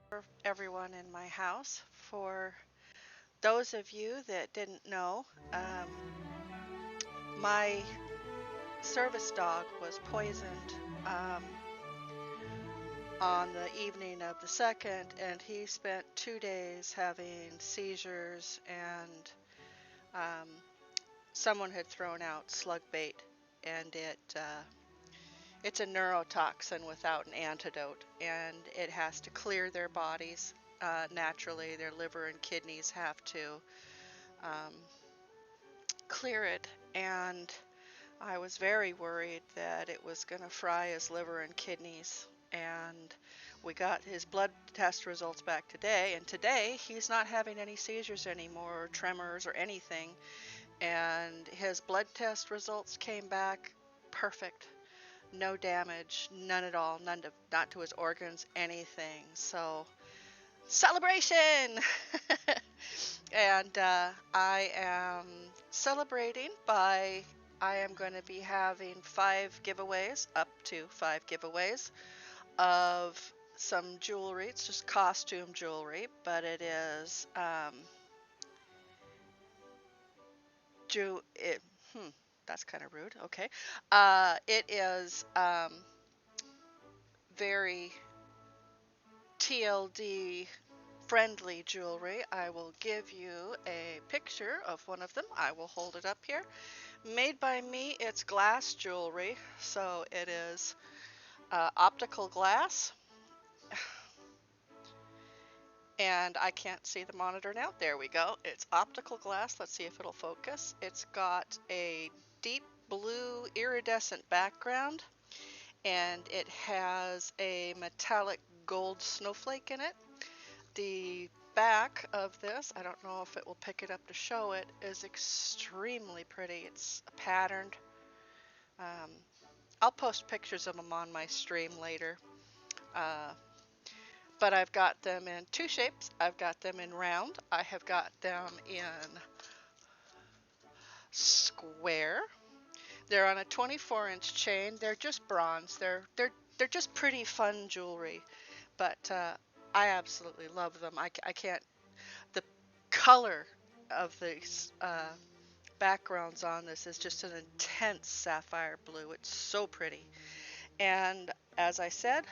For everyone in my house. For those of you that didn't know, um, my service dog was poisoned um, on the evening of the 2nd, and he spent 2 days having seizures, and um, someone had thrown out slug bait, and it's a neurotoxin without an antidote, and it has to clear their bodies naturally. Their liver and kidneys have to um, clear it, and I was very worried that it was going to fry his liver and kidneys. And we got his blood test results back today, and today he's not having any seizures anymore, or tremors, or anything. And his blood test results came back perfect. No damage, none at all, not to his organs, anything. So, celebration! And I am celebrating by I am going to be having 5 giveaways, up to 5 giveaways of some jewelry. It's just costume jewelry, but it is ju it, that's kind of rude. Okay. It is very TLD friendly jewelry. I will give you a picture of one of them. I will hold it up here. Made by me, it's glass jewelry, so it is optical glass, and I can't see the monitor now. There we go. It's optical glass. Let's see if it'll focus. It's got a deep blue iridescent background, and it has a metallic gold snowflake in it. The back of this, I don't know if it will pick it up to show it, is extremely pretty. It's patterned. Um, I'll post pictures of them on my stream later. Uh, but I've got them in 2 shapes. I've got them in round. I have got them in square. They're on a 24-inch chain. They're just bronze. They're just pretty fun jewelry. But I absolutely love them. I can't. The color of these backgrounds on this is just an intense sapphire blue. It's so pretty. And as I said,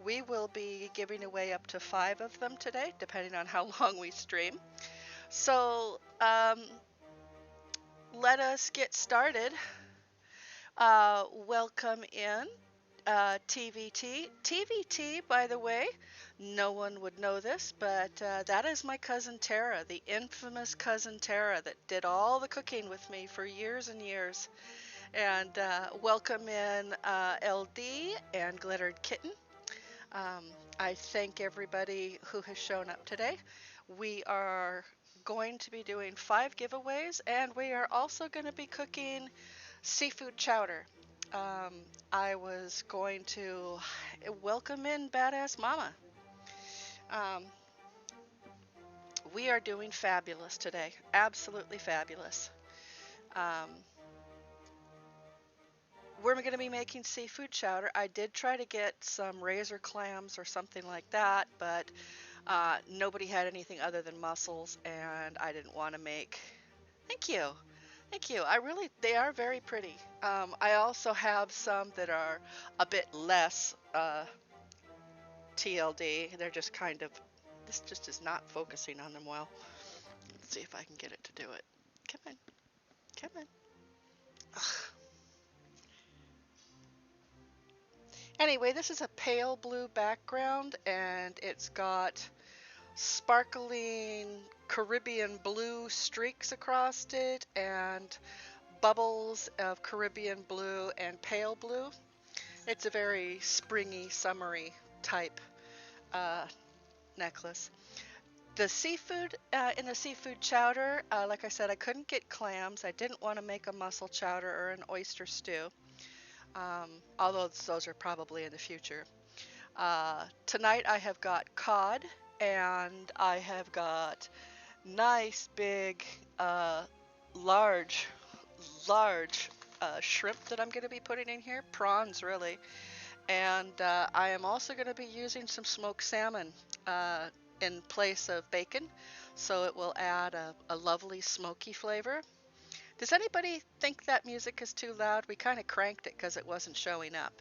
we will be giving away up to 5 of them today, depending on how long we stream. So let us get started. Welcome in TVT. TVT, by the way, no one would know this, but that is my cousin Tara, the infamous cousin Tara that did all the cooking with me for years and years. And welcome in LD and Glittered Kitten. Um, I thank everybody who has shown up today. We are going to be doing 5 giveaways, and we are also going to be cooking seafood chowder. I was going to welcome in Badass Mama. Um, we are doing fabulous today. Absolutely fabulous. Um, we're going to be making seafood chowder. I did try to get some razor clams or something like that, but nobody had anything other than mussels, and I didn't want to make. Thank you. Thank you. They are very pretty. I also have some that are a bit less TLD. They're just kind of, this just is not focusing on them well. Let's see if I can get it to do it. Come on. Come on. Ugh. Anyway, this is a pale blue background, and it's got sparkling Caribbean blue streaks across it and bubbles of Caribbean blue and pale blue. It's a very springy, summery type necklace. The seafood in the seafood chowder, like I said, I couldn't get clams. I didn't want to make a mussel chowder or an oyster stew, although those are probably in the future. Tonight I have got cod, and I have got nice big large shrimp that I'm going to be putting in here, prawns really, And I am also going to be using some smoked salmon in place of bacon, so it will add a lovely smoky flavor. Does anybody think that music is too loud? We kind of cranked it because it wasn't showing up.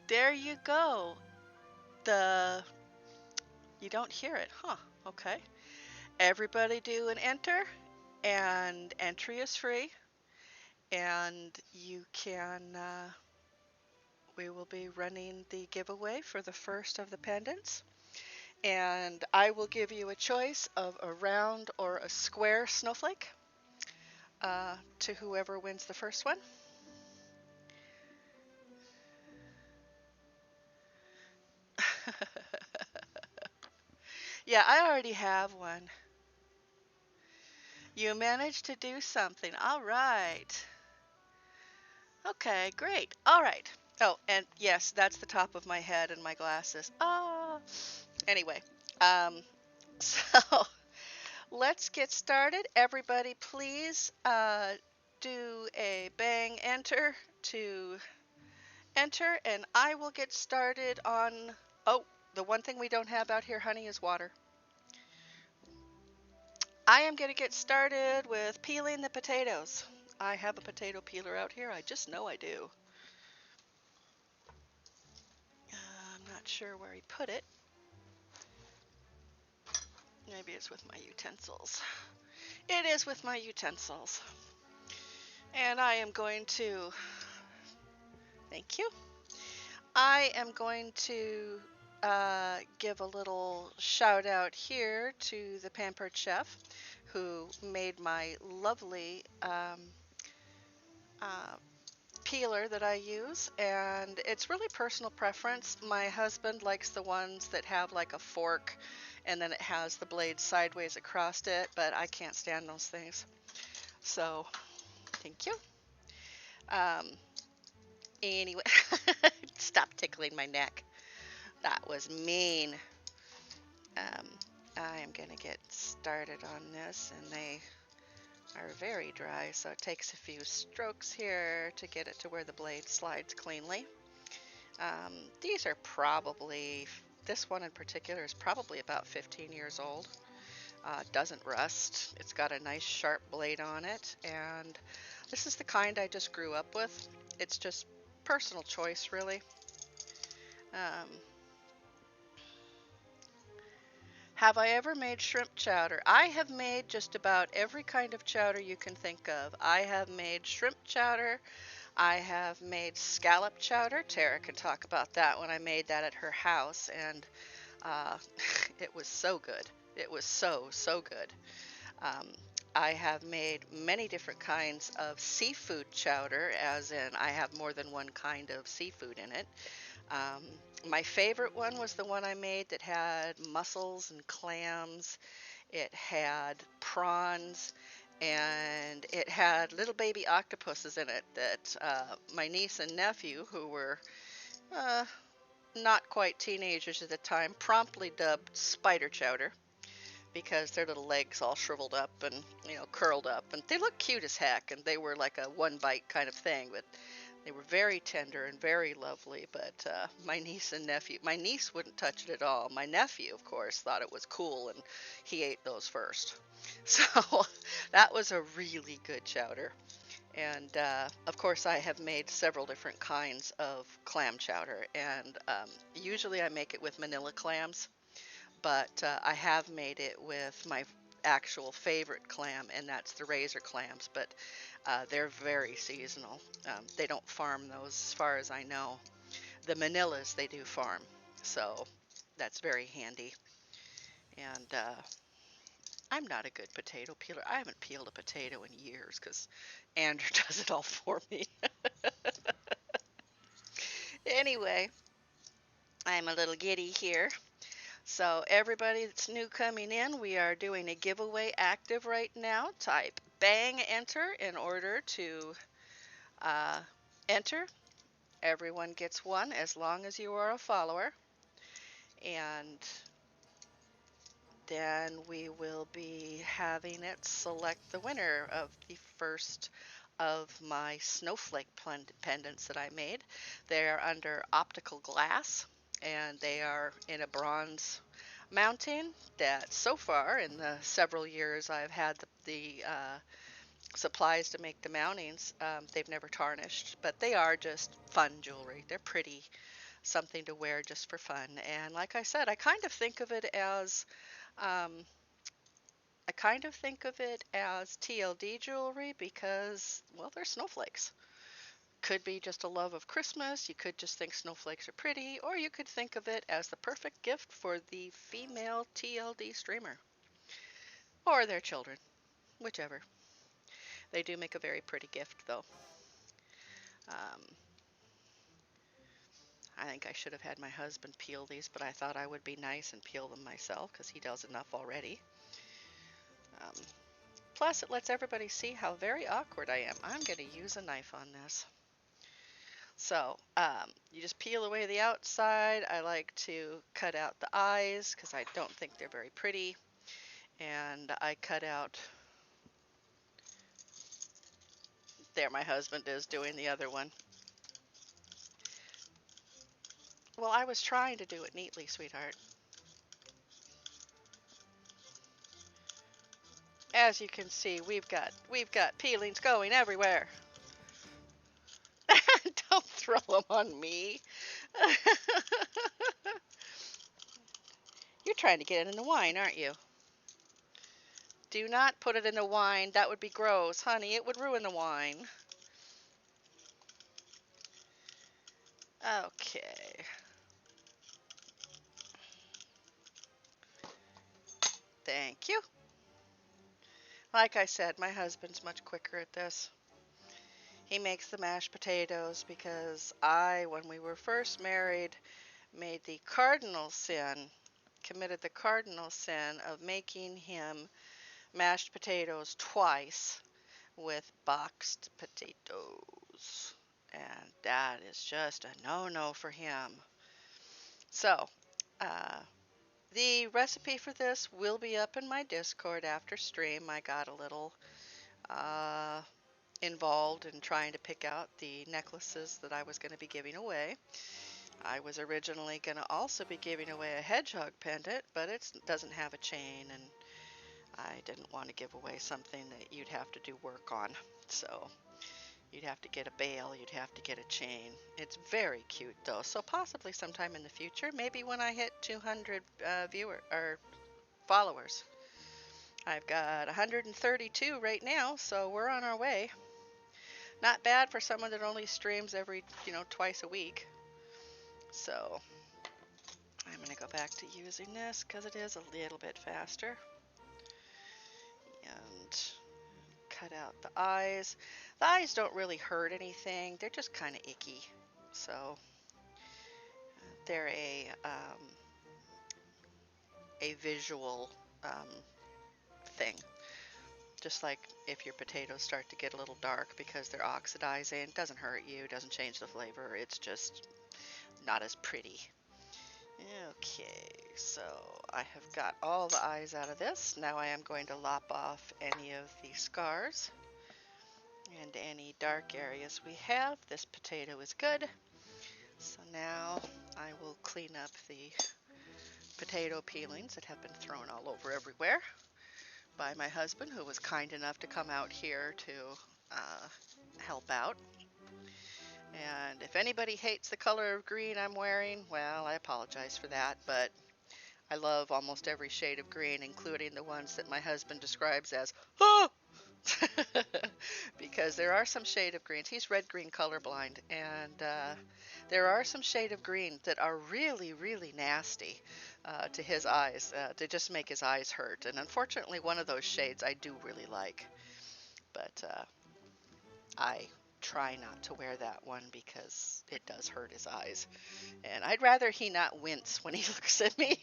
There you go. The You don't hear it, huh? Okay. Everybody do an enter, and entry is free, and you can. We will be running the giveaway for the first of the pendants, and I will give you a choice of a round or a square snowflake to whoever wins the first one. Yeah, I already have one. You managed to do something. All right. Okay, great. All right. Oh, and yes, that's the top of my head and my glasses. Ah. Anyway, um, so let's get started. Everybody, please do a bang enter to enter, and I will get started on. Oh, the one thing we don't have out here, honey, is water. I am going to get started with peeling the potatoes. I have a potato peeler out here. I just know I do. I'm not sure where he put it. Maybe it's with my utensils. It is with my utensils. And I am going to, thank you. I am going to give a little shout out here to the Pampered Chef who made my lovely uh, peeler that I use, and it's really personal preference. My husband likes the ones that have like a fork and then it has the blade sideways across it, but I can't stand those things. So, thank you. Um, anyway, stop tickling my neck. That was mean. Um, I am going to get started on this, and they are very dry, so it takes a few strokes here to get it to where the blade slides cleanly. These are probably, this one in particular is probably about 15 years old. Doesn't rust. It's got a nice sharp blade on it, and this is the kind I just grew up with. It's just personal choice, really. Have I ever made shrimp chowder? I have made just about every kind of chowder you can think of. I have made shrimp chowder. I have made scallop chowder. Tara can talk about that when I made that at her house, and uh, it was so good. It was so, so good. Um, I have made many different kinds of seafood chowder, as in I have more than one kind of seafood in it. Um, my favorite one was the one I made that had mussels and clams. It had prawns, and it had little baby octopuses in it that my niece and nephew, who were uh, not quite teenagers at the time, promptly dubbed spider chowder because their little legs all shriveled up and curled up, and they looked cute as heck, and they were like a one bite kind of thing, but they were very tender and very lovely. But my niece and nephew, my niece wouldn't touch it at all. My nephew, of course, thought it was cool, and he ate those first. So that was a really good chowder. And of course, I have made several different kinds of clam chowder, and usually I make it with manila clams, but I have made it with my actual favorite clam, and that's the razor clams, but they're very seasonal. They don't farm those as far as I know. The Manilas they do farm, so that's very handy. And I'm not a good potato peeler. I haven't peeled a potato in years because Andrew does it all for me. Anyway, I'm a little giddy here. So everybody that's new coming in, we are doing a giveaway active right now. Type bang enter in order to uh, enter. Everyone gets one as long as you are a follower. And then we will be having it select the winner of the first of my snowflake pendants that I made. They are under optical glass, and they are in a bronze mounting that so far in the several years I've had the supplies to make the mountings, they've never tarnished, but they are just fun jewelry. They're pretty, something to wear just for fun. And like I said, um, I kind of think of it as TLD jewelry because, well, they're snowflakes. Could be just a love of Christmas. You could just think snowflakes are pretty, or you could think of it as the perfect gift for the female TLD streamer or their children, whichever. They do make a very pretty gift, though. Um, I think I should have had my husband peel these, but I thought I would be nice and peel them myself because he does enough already. Um, Plus, it lets everybody see how very awkward I am. I'm going to use a knife on this. So, you just peel away the outside. I like to cut out the eyes because I don't think they're very pretty. And I cut out, there my husband is doing the other one. Well, I was trying to do it neatly, sweetheart. As you can see, we've got peelings going everywhere. Don't throw them on me. You're trying to get it in the wine, aren't you? Do not put it in the wine. That would be gross, honey. It would ruin the wine. Okay. Thank you. Like I said, my husband's much quicker at this. He makes the mashed potatoes because I, when we were first married, committed the cardinal sin of making him mashed potatoes twice with boxed potatoes. And that is just a no-no for him. So, uh, the recipe for this will be up in my Discord after stream. I got a little uh, involved in trying to pick out the necklaces that I was going to be giving away. I was originally going to also be giving away a hedgehog pendant, but it doesn't have a chain, and I didn't want to give away something that you'd have to do work on. So you'd have to get a bail, you'd have to get a chain. It's very cute though, so possibly sometime in the future, maybe when I hit 200 followers. I've got 132 right now, so we're on our way. Not bad for someone that only streams every, twice a week. So I'm going to go back to using this because it is a little bit faster. And cut out the eyes. The eyes don't really hurt anything. They're just kind of icky. So they're a visual thing. Just like if your potatoes start to get a little dark because they're oxidizing, it doesn't hurt you, doesn't change the flavor. It's just not as pretty. Okay, so I have got all the eyes out of this. Now I am going to lop off any of the scars and any dark areas we have. This potato is good. So now I will clean up the potato peelings that have been thrown all over everywhere by my husband, who was kind enough to come out here to help out. And if anybody hates the color of green I'm wearing, well, I apologize for that, but I love almost every shade of green, including the ones that my husband describes as, oh! Because there are some shade of greens. He's red-green colorblind, and there are some shade of green that are really, really nasty to his eyes, to just make his eyes hurt. And unfortunately, one of those shades I do really like, but I try not to wear that one because it does hurt his eyes. And I'd rather he not wince when he looks at me.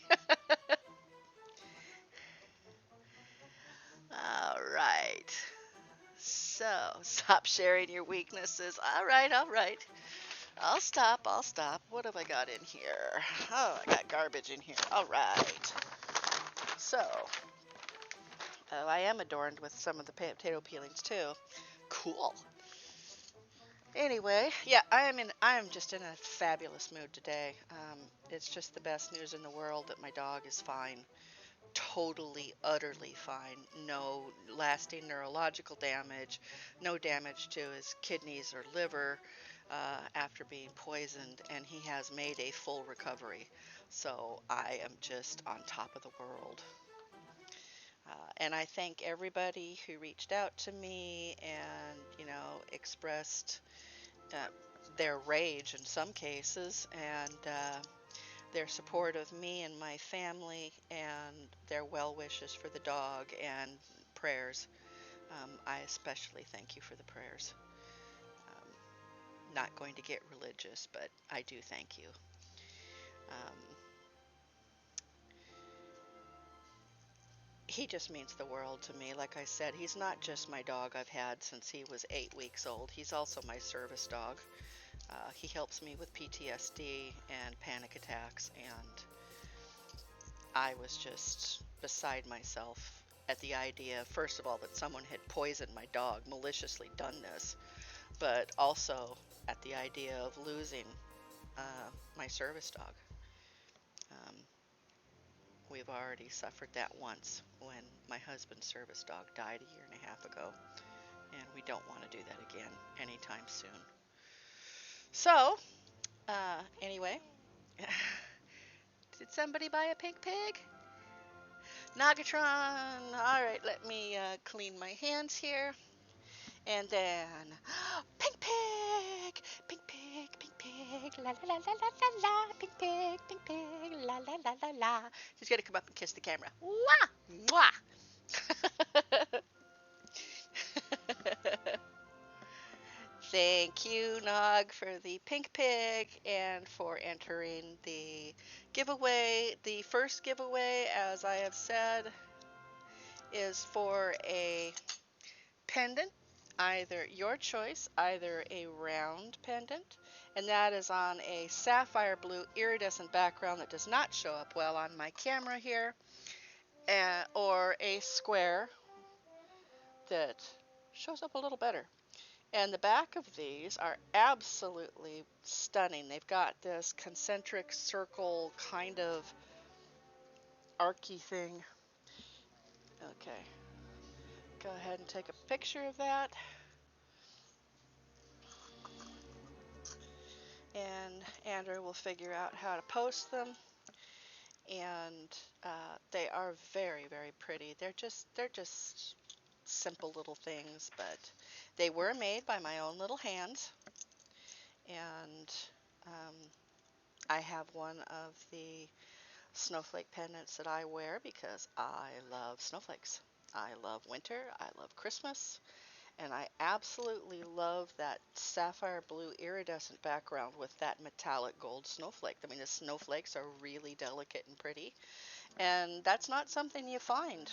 All right. So, stop sharing your weaknesses. All right, all right. I'll stop. I'll stop. What have I got in here? Oh, I got garbage in here. All right. So, I am adorned with some of the potato peelings too. Cool. Anyway, yeah, I am just in a fabulous mood today. It's just the best news in the world that my dog is fine. Totally, utterly fine. No lasting neurological damage, no damage to his kidneys or liver after being poisoned, and he has made a full recovery. So I am just on top of the world. And I thank everybody who reached out to me and, expressed uh, their rage in some cases, and their support of me and my family, and their well wishes for the dog and prayers. I especially thank you for the prayers. Not going to get religious, but I do thank you. Um, he just means the world to me. Like I said, he's not just my dog I've had since he was 8 weeks old. He's also my service dog. He helps me with PTSD and panic attacks, and I was just beside myself at the idea, first of all, that someone had poisoned my dog, maliciously done this, but also at the idea of losing my service dog. Um, we've already suffered that once when my husband's service dog died a year and a half ago, and we don't want to do that again anytime soon. So, anyway, did somebody buy a pink pig? Nagatron! Alright, let me clean my hands here. And then, pink pig! Pink pig, pink pig, la la la la la la la, pink pig, la la la la la. She's gonna come up and kiss the camera. Mwah! Mwah! Thank you, Nog, for the pink pig and for entering the giveaway. The first giveaway, as I have said, is for a pendant, either your choice, either a round pendant, and that is on a sapphire blue iridescent background that does not show up well on my camera here, or a square that shows up a little better. And the back of these are absolutely stunning. They've got this concentric circle kind of archy thing. Okay, go ahead and take a picture of that. And Andrew will figure out how to post them. And they are very, very pretty. They're just simple little things, but they were made by my own little hands. And um, I have one of the snowflake pendants that I wear because I love snowflakes. I love winter. I love Christmas. And I absolutely love that sapphire blue iridescent background with that metallic gold snowflake. I mean, the snowflakes are really delicate and pretty, and that's not something you find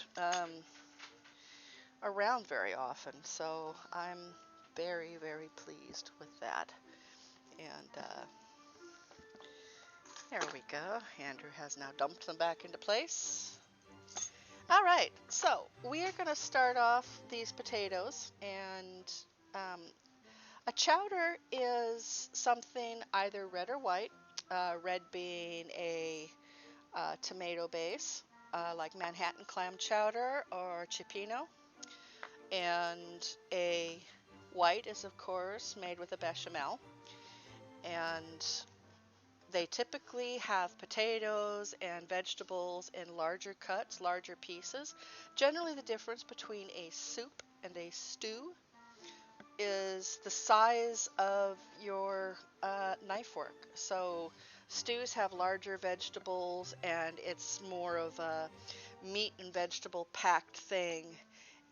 around very often. So I'm very, very pleased with that. And there we go. Andrew has now dumped them back into place. All right, so we are going to start off these potatoes, and a chowder is something either red or white, red being a tomato base, like Manhattan clam chowder or cioppino, and a white is, of course, made with a bechamel, and they typically have potatoes and vegetables in larger cuts, larger pieces. Generally, the difference between a soup and a stew is the size of your knife fork. So stews have larger vegetables, and it's more of a meat and vegetable packed thing.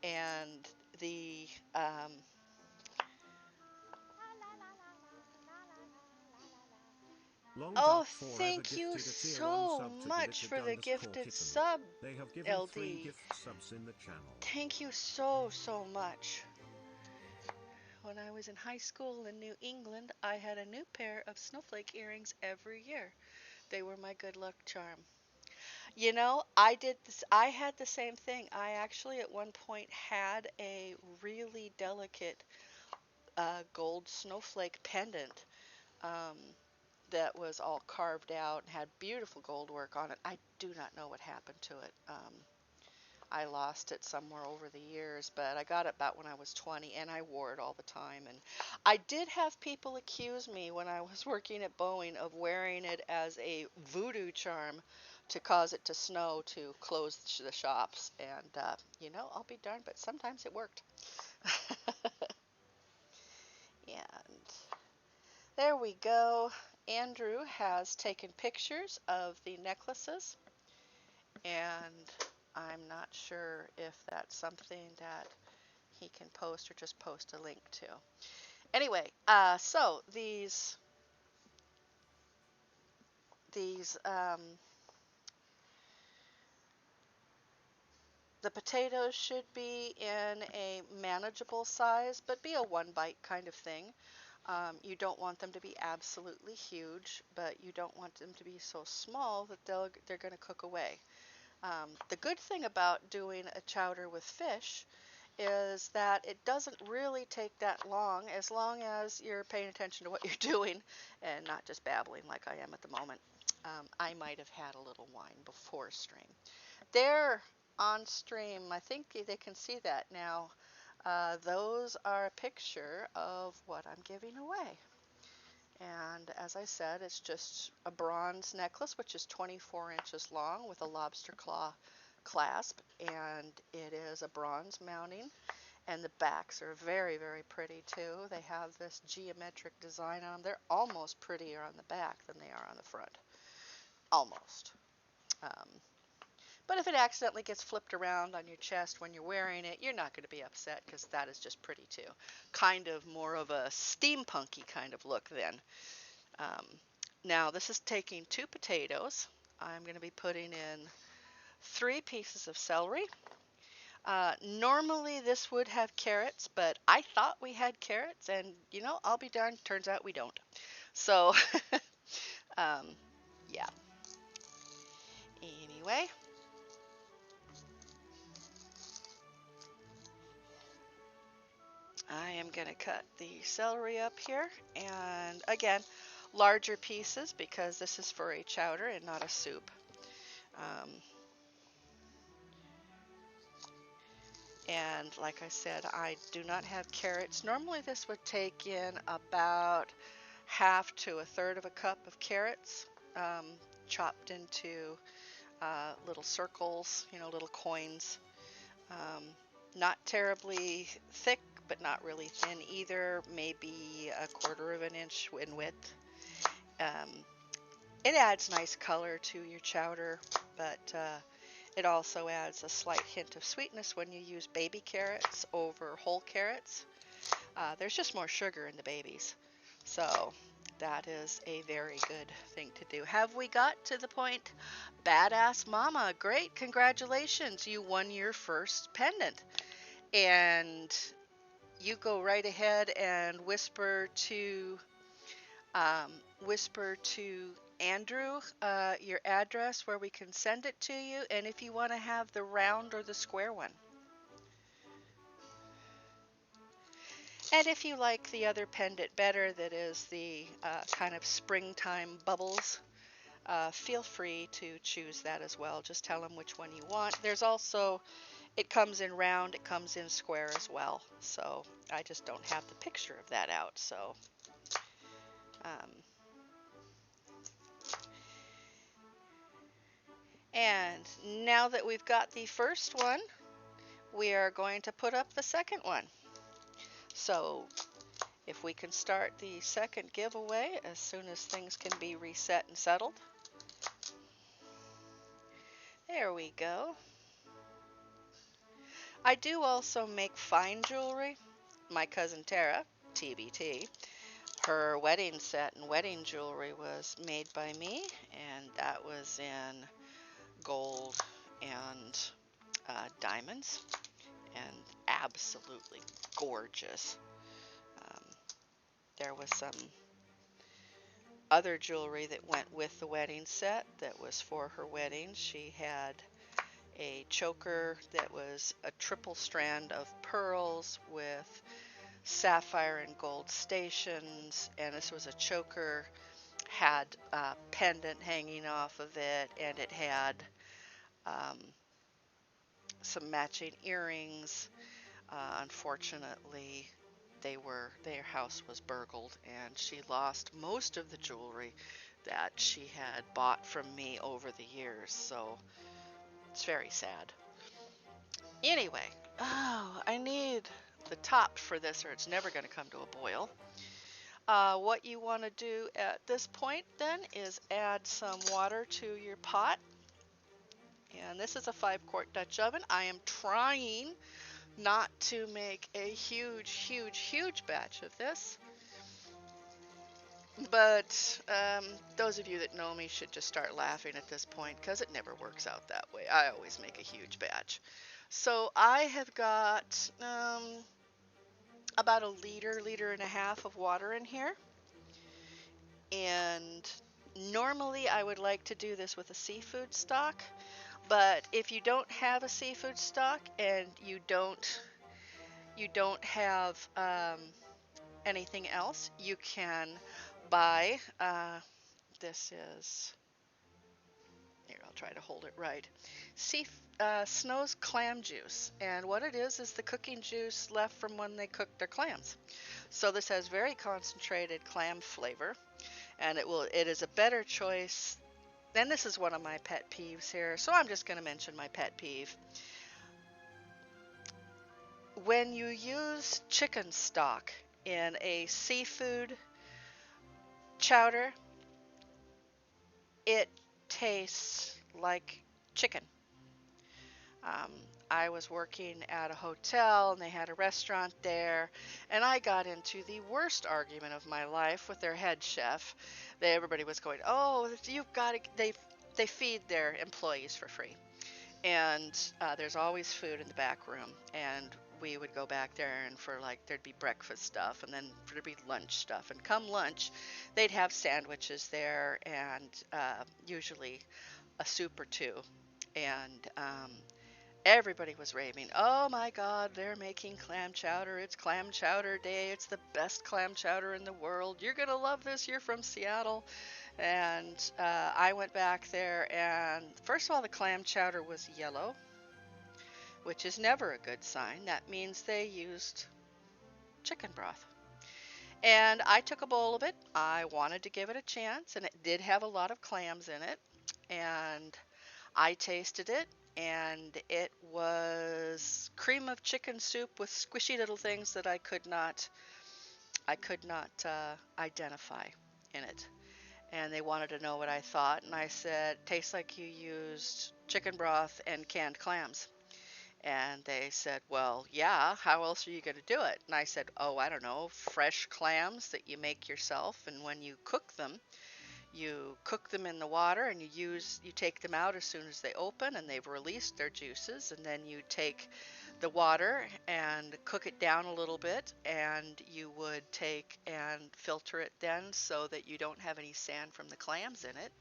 And the oh, thank you so much for the gifted sub, They have given LD. 3 gift subs in the channel. Thank you so much. when I was in high school in New England, I had a new pair of snowflake earrings every year. They were my good luck charm. You know, I did this, I had the same thing. I actually at one point had a really delicate gold snowflake pendant um, that was all carved out and had beautiful gold work on it. I do not know what happened to it. I lost it somewhere over the years, but I got it about when I was 20 and I wore it all the time. And I did have people accuse me when I was working at Boeing of wearing it as a voodoo charm to cause it to snow to close the shops. And, you know, I'll be darned, but sometimes it worked. And there we go. Andrew has taken pictures of the necklaces, and I'm not sure if that's something that he can post or just post a link to. Anyway, so these the potatoes should be in a manageable size, but be a one bite kind of thing. You don't want them to be absolutely huge, but you don't want them to be so small that they're going to cook away. The good thing about doing a chowder with fish is that it doesn't really take that as long as you're paying attention to what you're doing and not just babbling like I am at the moment. I might have had a little wine before stream. There on stream, I think they can see that now. Those are a picture of what I'm giving away. And as I said, it's just a bronze necklace, which is 24 inches long with a lobster claw clasp. And it is a bronze mounting. And the backs are very, very pretty too. They have this geometric design on them. They're almost prettier on the back than they are on the front. Almost. Um, but if it accidentally gets flipped around on your chest when you're wearing it, you're not going to be upset because that is just pretty too. Kind of more of a steampunky kind of look then. Um, Now this is taking 2 potatoes. I'm going to be putting in 3 pieces of celery. Normally this would have carrots, but I thought we had carrots, and you know, I'll be darned, turns out we don't. So, um, yeah. Anyway, I am going to cut the celery up here, and again, larger pieces because this is for a chowder and not a soup. Um, And like I said, I do not have carrots. Normally this would take in about half to a third of a cup of carrots, um, chopped into little circles, you know, little coins. Um, Not terribly thick, but not really thin either. Maybe a quarter of an inch in width. Um, it adds nice color to your chowder, but it also adds a slight hint of sweetness when you use baby carrots over whole carrots. There's just more sugar in the babies. So that is a very good thing to do. Have we got to the point? Badass Mama, great, congratulations. You won your first pendant. And you go right ahead and um, whisper to Andrew your address where we can send it to you, and if you want to have the round or the square one. And if you like the other pendant better, that is the kind of springtime bubbles, feel free to choose that as well. Just tell them which one you want. There's also, it comes in round, it comes in square as well. So I just don't have the picture of that out. So um, and now that we've got the first one, we are going to put up the second one. So if we can start the second giveaway as soon as things can be reset and settled. There we go. I do also make fine jewelry. My cousin Tara, TBT, her wedding set and wedding jewelry was made by me, and that was in gold and diamonds, and absolutely gorgeous. there was some other jewelry that went with the wedding set that was for her wedding. She had a choker that was a triple strand of pearls with sapphire and gold stations, and this was a choker, had a pendant hanging off of it, and it had um, some matching earrings. Unfortunately, their house was burgled, and she lost most of the jewelry that she had bought from me over the years, so it's very sad. Anyway, oh, I need the top for this or it's never going to come to a boil. What you want to do at this point then is add some water to your pot. And this is a 5-quart Dutch oven. I am trying not to make a huge batch of this. But those of you that know me should just start laughing at this point because it never works out that way. I always make a huge batch. So I have got about a liter and a half of water in here. And normally I would like to do this with a seafood stock. But if you don't have a seafood stock and you don't have anything else, you can buy, this is, here I'll try to hold it right, Snow's clam juice. And what it is the cooking juice left from when they cooked their clams. So this has very concentrated clam flavor, and it is a better choice. And this is one of my pet peeves here, so I'm just going to mention my pet peeve. When you use chicken stock in a seafood chowder, it tastes like chicken. I was working at a hotel and they had a restaurant there, and I got into the worst argument of my life with their head chef. Everybody was going, "Oh, you've got to," they feed their employees for free. And there's always food in the back room, and we would go back there, and there'd be breakfast stuff, and then there'd be lunch stuff, and come lunch they'd have sandwiches there, and usually a soup or two. And everybody was raving, "Oh my god, they're making clam chowder, it's clam chowder day, it's the best clam chowder in the world, you're gonna love this, you're from Seattle." And I went back there, and first of all, the clam chowder was yellow, which is never a good sign. That means they used chicken broth. And I took a bowl of it. I wanted to give it a chance, and it did have a lot of clams in it. And I tasted it, and it was cream of chicken soup with squishy little things that I could not identify in it. And they wanted to know what I thought, and I said, "Tastes like you used chicken broth and canned clams." And they said, "Well, yeah, how else are you going to do it?" And I said, "Oh, I don't know, fresh clams that you make yourself, and when you cook them in the water, and you take them out as soon as they open and they've released their juices, and then you take the water and cook it down a little bit, and you would take and filter it then so that you don't have any sand from the clams in it,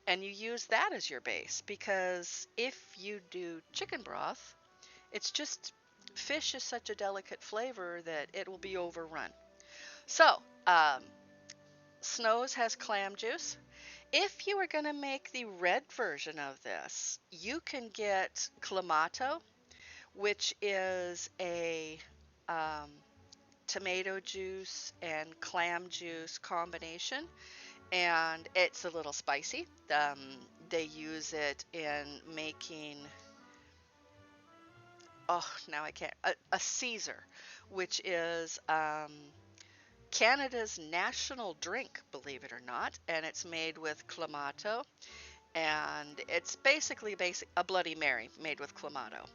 and you use that as your base, because if you do chicken broth, it's just, fish is such a delicate flavor that it will be overrun." So Snow's has clam juice. If you are going to make the red version of this, you can get Clamato, which is a tomato juice and clam juice combination, and it's a little spicy. They use it in making, oh, now I can't, a Caesar, which is Canada's national drink, believe it or not, and it's made with Clamato, and it's basically a Bloody Mary made with Clamato.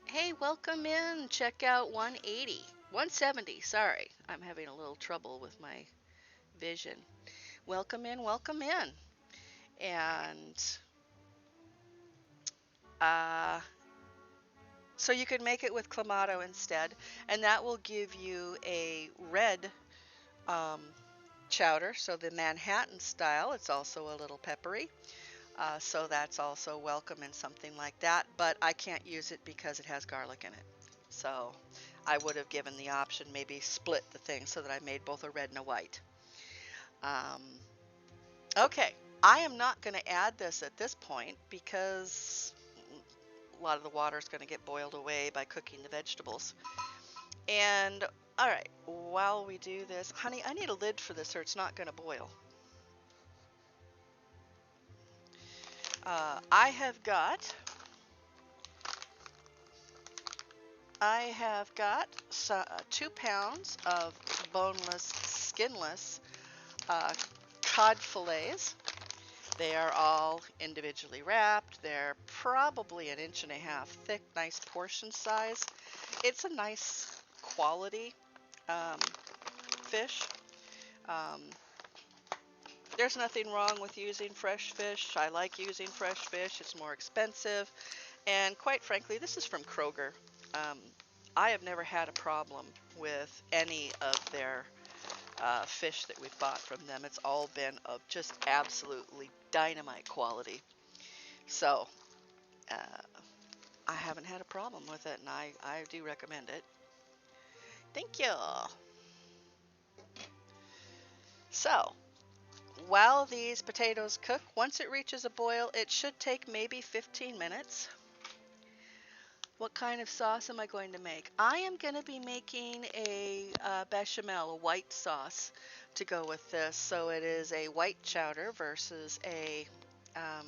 Hey, welcome in. Check out 170. Sorry, I'm having a little trouble with my vision. Welcome in, welcome in. And so you could make it with Clamato instead, and that will give you a red um, chowder, so the Manhattan style. It's also a little peppery, so that's also welcome in something like that. But I can't use it because it has garlic in it. So I would have given the option, maybe split the thing so that I made both a red and a white. Um, okay, I am not going to add this at this point because a lot of the water is going to get boiled away by cooking the vegetables. And all right, while we do this, honey, I need a lid for this or it's not going to boil. I have got so, 2 pounds of boneless, skinless cod fillets. They are all individually wrapped. They're probably an inch and a half thick, nice portion size. It's a nice quality um, fish. Um, there's nothing wrong with using fresh fish. I like using fresh fish. It's more expensive. And quite frankly, this is from Kroger. Um, I have never had a problem with any of their fish that we've bought from them. It's all been of just absolutely dynamite quality. So uh, I haven't had a problem with it, and I do recommend it. Thank you. So while these potatoes cook, once it reaches a boil, it should take maybe 15 minutes. What kind of sauce am I going to make? I am going to be making a bechamel, a white sauce to go with this. So it is a white chowder versus um,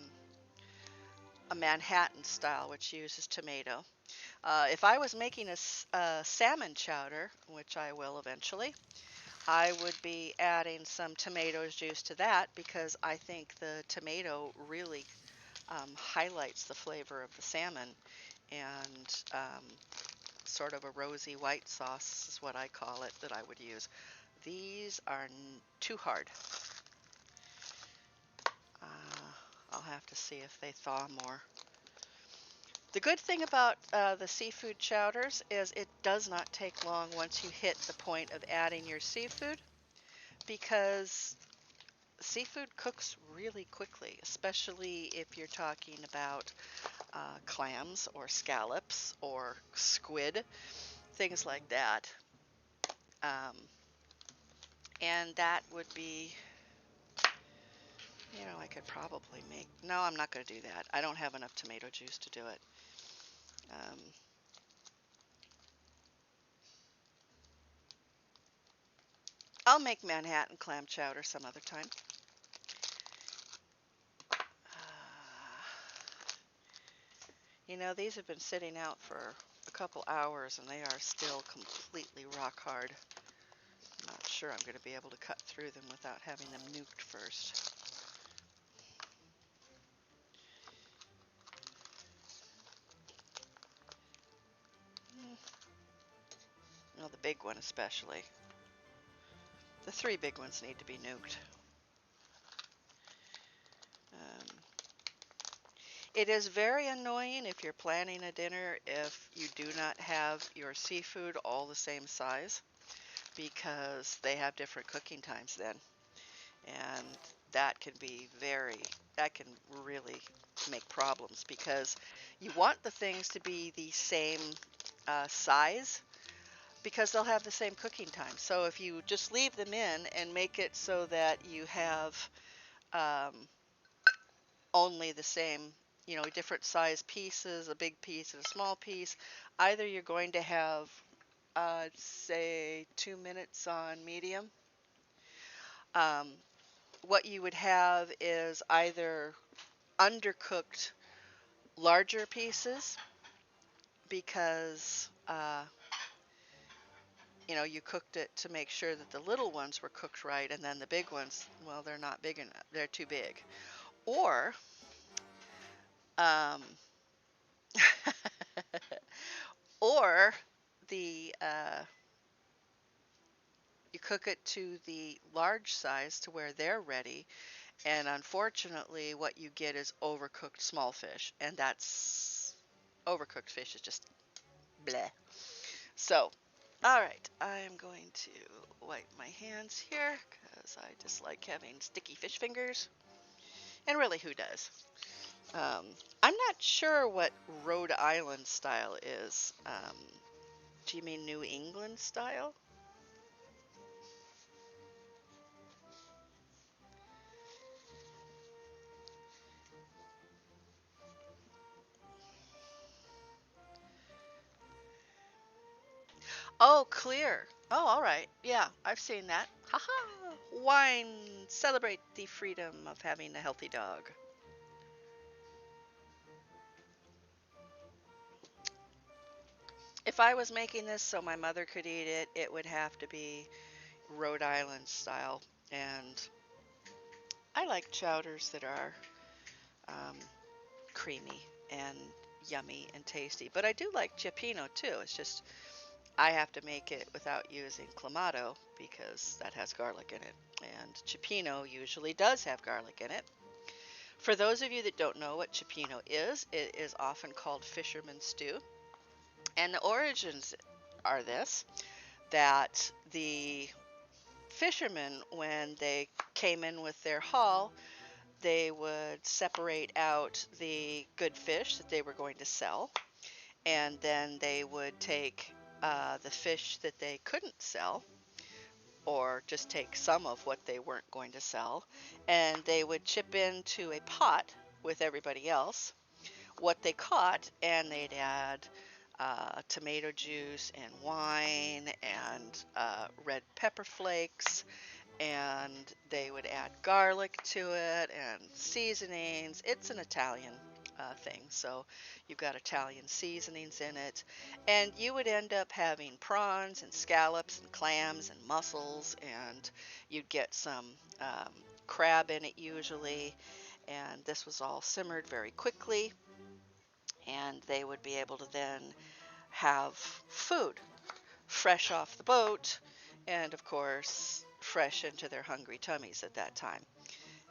a Manhattan style, which uses tomato. If I was making a salmon chowder, which I will eventually, I would be adding some tomato juice to that because I think the tomato really highlights the flavor of the salmon, and sort of a rosy white sauce is what I call it that I would use. These are too hard. I'll have to see if they thaw more. The good thing about the seafood chowders is it does not take long once you hit the point of adding your seafood, because seafood cooks really quickly, especially if you're talking about clams or scallops or squid, things like that. Um, and that would be, I could probably make, no, I'm not going to do that. I don't have enough tomato juice to do it. Um, I'll make Manhattan clam chowder some other time. These have been sitting out for a couple hours and they are still completely rock hard. I'm not sure I'm going to be able to cut through them without having them nuked first. No, the big one especially. The 3 big ones need to be nuked. Um, it is very annoying if you're planning a dinner if you do not have your seafood all the same size, because they have different cooking times then. And that can really make problems, because you want the things to be the same size, because they'll have the same cooking time. So if you just leave them in and make it so that you have only the same, different size pieces, a big piece and a small piece, either you're going to have, say, 2 minutes on medium. What you would have is either undercooked larger pieces, because you cooked it to make sure that the little ones were cooked right, and then the big ones, well, they're not big enough, they're too big. Or um, or the you cook it to the large size to where they're ready, and unfortunately what you get is overcooked small fish, and that's overcooked fish is just bleh. So All right, I'm going to wipe my hands here because I dislike having sticky fish fingers. And really, who does? Um, I'm not sure what Rhode Island style is. Do you mean New England style? Oh, clear. Oh, all right. Yeah, I've seen that. Haha. Wine. Celebrate the freedom of having a healthy dog. If I was making this so my mother could eat it, it would have to be Rhode Island style. And I like chowders that are um, creamy and yummy and tasty. But I do like cioppino too. It's just I have to make it without using clamato because that has garlic in it. And cioppino usually does have garlic in it. For those of you that don't know what cioppino is, it is often called fisherman's stew. And the origins are this, that the fishermen, when they came in with their haul, they would separate out the good fish that they were going to sell, and then they would take the fish that they couldn't sell, or just take some of what they weren't going to sell, and they would chip into a pot with everybody else what they caught, and they'd add tomato juice and wine and red pepper flakes, and they would add garlic to it and seasonings. It's an Italian thing, so you've got Italian seasonings in it, and you would end up having prawns and scallops and clams and mussels, and you'd get some um, crab in it usually, and this was all simmered very quickly, and they would be able to then have food fresh off the boat, and of course fresh into their hungry tummies at that time.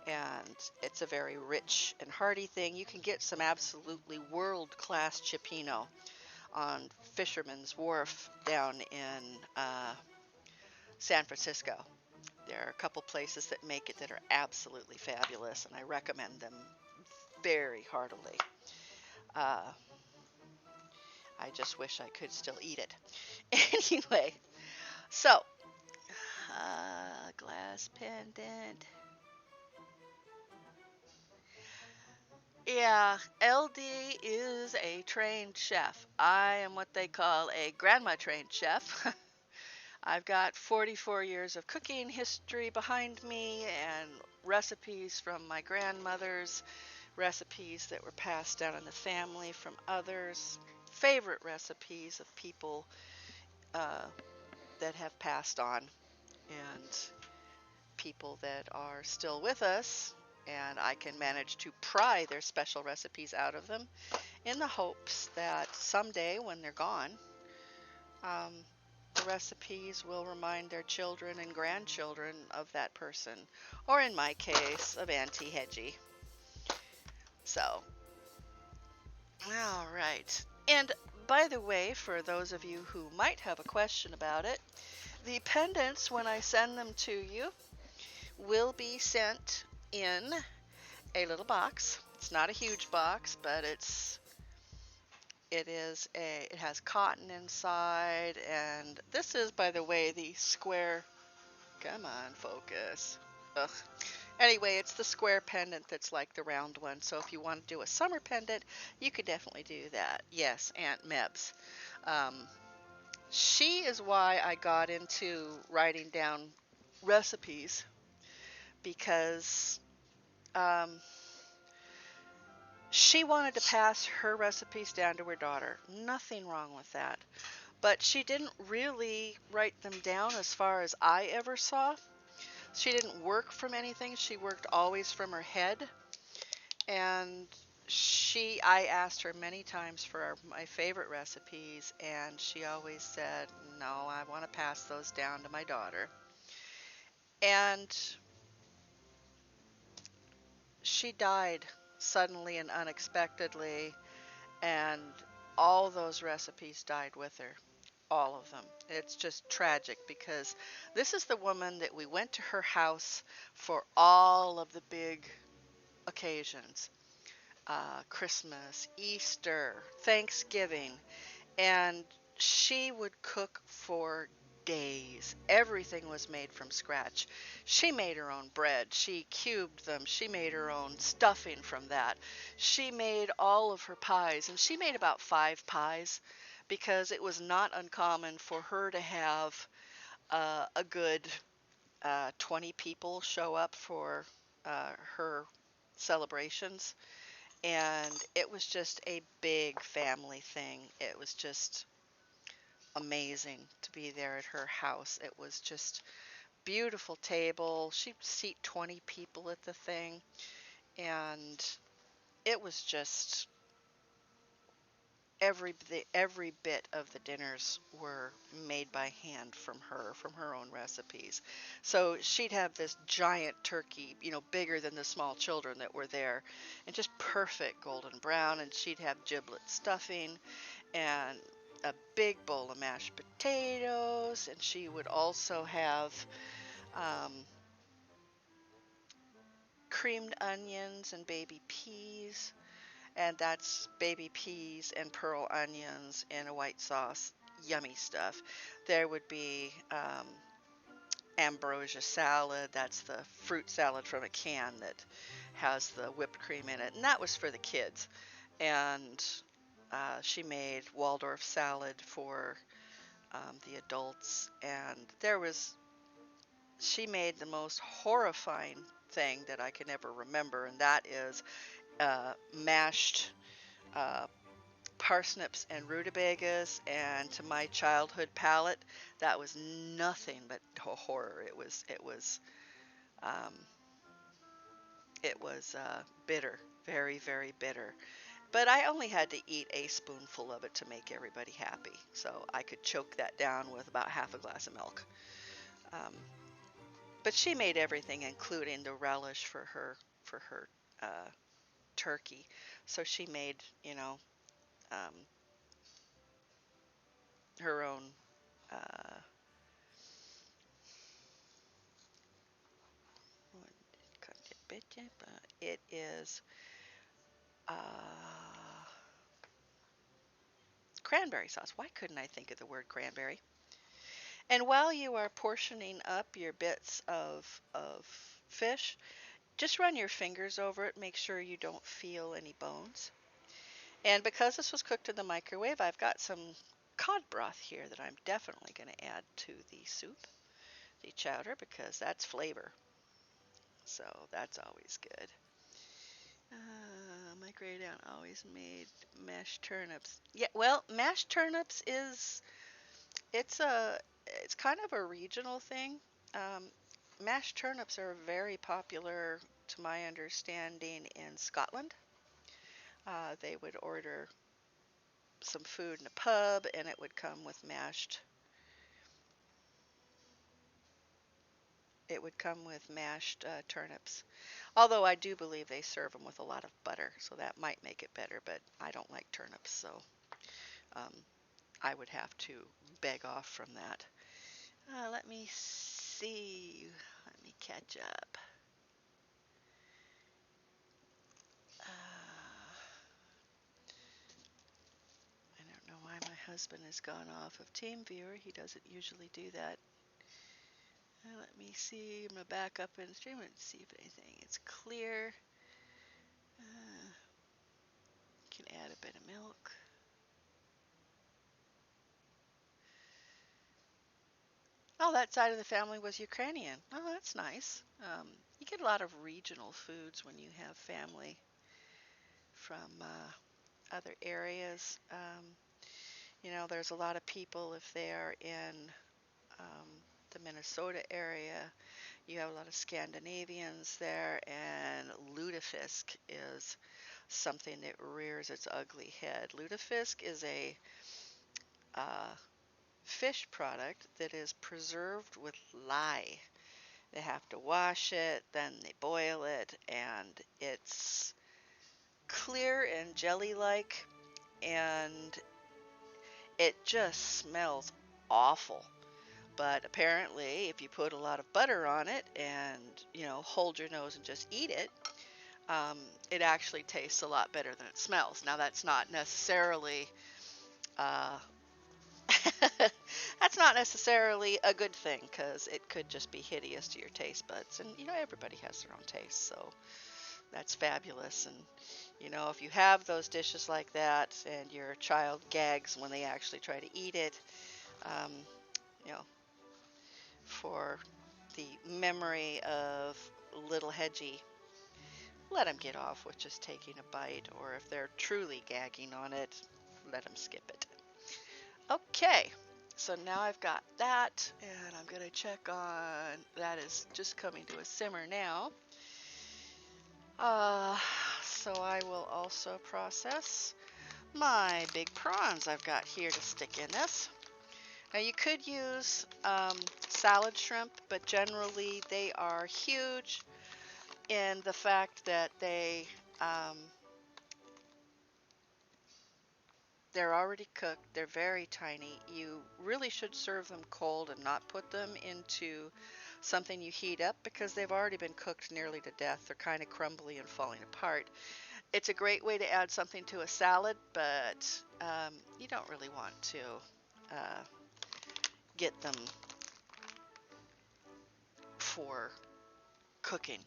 And it's a very rich and hearty thing. You can get some absolutely world-class cioppino on Fisherman's Wharf down in San Francisco. There are a couple places that make it that are absolutely fabulous, and I recommend them very heartily. Uh, I just wish I could still eat it. Anyway, so glass pendant. Yeah, LD is a trained chef. I am what they call a grandma trained chef. I've got 44 years of cooking history behind me and recipes from my grandmother's, recipes that were passed down in the family from others, favorite recipes of people uh, that have passed on, and people that are still with us, and I can manage to pry their special recipes out of them in the hopes that someday when they're gone, um, the recipes will remind their children and grandchildren of that person, or in my case, of Auntie Hedgie. So, all right. And by the way, for those of you who might have a question about it, the pendants, when I send them to you, will be sent in a little box. It's not a huge box, but it has cotton inside, and this is, by the way, the square. Come on, focus. Ugh. Anyway, it's the square pendant that's like the round one. So if you want to do a summer pendant, you could definitely do that. Yes, Aunt Mebs. Um, she is why I got into writing down recipes, because um, she wanted to pass her recipes down to her daughter. Nothing wrong with that. But she didn't really write them down as far as I ever saw. She didn't work from anything. She worked always from her head. And I asked her many times for my favorite recipes, and she always said, no, I want to pass those down to my daughter. And she died suddenly and unexpectedly, and all those recipes died with her. all of them. It's just tragic because this is the woman that we went to her house for all of the big occasions. Christmas, Easter, Thanksgiving, and she would cook for days. Everything was made from scratch. She made her own bread. She cubed them. She made her own stuffing from that. She made all of her pies, and she made about 5 pies because it was not uncommon for her to have a good 20 people show up for her celebrations. And it was just a big family thing. It was just amazing to be there at her house. It was just beautiful table. She'd seat 20 people at the thing, and it was just every bit of the dinners were made by hand from her own recipes. So she'd have this giant turkey, bigger than the small children that were there, and just perfect golden brown. And she'd have giblet stuffing and a big bowl of mashed potatoes, and she would also have um, creamed onions and baby peas, and that's baby peas and pearl onions in a white sauce. Yummy stuff. There would be ambrosia salad. That's the fruit salad from a can that has the whipped cream in it, and that was for the kids. And she made Waldorf salad for the adults, and she made the most horrifying thing that I can ever remember, and that is mashed uh, parsnips and rutabagas, and to my childhood palate, that was nothing but horror. Um, it was bitter, very, very bitter. But I only had to eat a spoonful of it to make everybody happy, so I could choke that down with about half a glass of milk. Um, but she made everything, including the relish for her uh, turkey. So she made, um, her own. Uh, it is uh, cranberry sauce. Why couldn't I think of the word cranberry? And while you are portioning up your bits of fish, just run your fingers over it. Make sure you don't feel any bones. And because this was cooked in the microwave, I've got some cod broth here that I'm definitely going to add to the soup, the chowder, because that's flavor. So that's always good. My great aunt always made mashed turnips. Yeah, well, mashed turnips it's kind of a regional thing. Um, Mashed turnips are very popular, to my understanding, in Scotland. They would order some food in a pub, and it would come with mashed. It would come with mashed turnips. Although I do believe they serve them with a lot of butter, so that might make it better. But I don't like turnips, so um, I would have to beg off from that. Let me see. Let me catch up. I don't know why my husband has gone off of TeamViewer. He doesn't usually do that. Let me see. I'm going to back up in the stream and see if anything is clear. Can add a bit of milk. Oh, that side of the family was Ukrainian. Oh, that's nice. You get a lot of regional foods when you have family from other areas. There's a lot of people, if they are in um, the Minnesota area, you have a lot of Scandinavians there, and lutefisk is something that rears its ugly head. Lutefisk is a uh, fish product that is preserved with lye. They have to wash it, then they boil it, and it's clear and jelly-like, and it just smells awful. But apparently, if you put a lot of butter on it and, hold your nose and just eat it, um, it actually tastes a lot better than it smells. Now, that's not necessarily uh, that's not necessarily a good thing because it could just be hideous to your taste buds. And, everybody has their own taste, so that's fabulous. And, if you have those dishes like that and your child gags when they actually try to eat it, um, you know, for the memory of little Hedgie, let them get off with just taking a bite, or if they're truly gagging on it, let them skip it. Okay, so now I've got that, and I'm going to check on, that is just coming to a simmer now. So I will also process my big prawns I've got here to stick in this. Now you could use salad shrimp, but generally they are huge in the fact that they're already cooked. They're very tiny. You really should serve them cold and not put them into something you heat up because they've already been cooked nearly to death. They're kind of crumbly and falling apart. It's a great way to add something to a salad, but you don't really want to get them for cooking.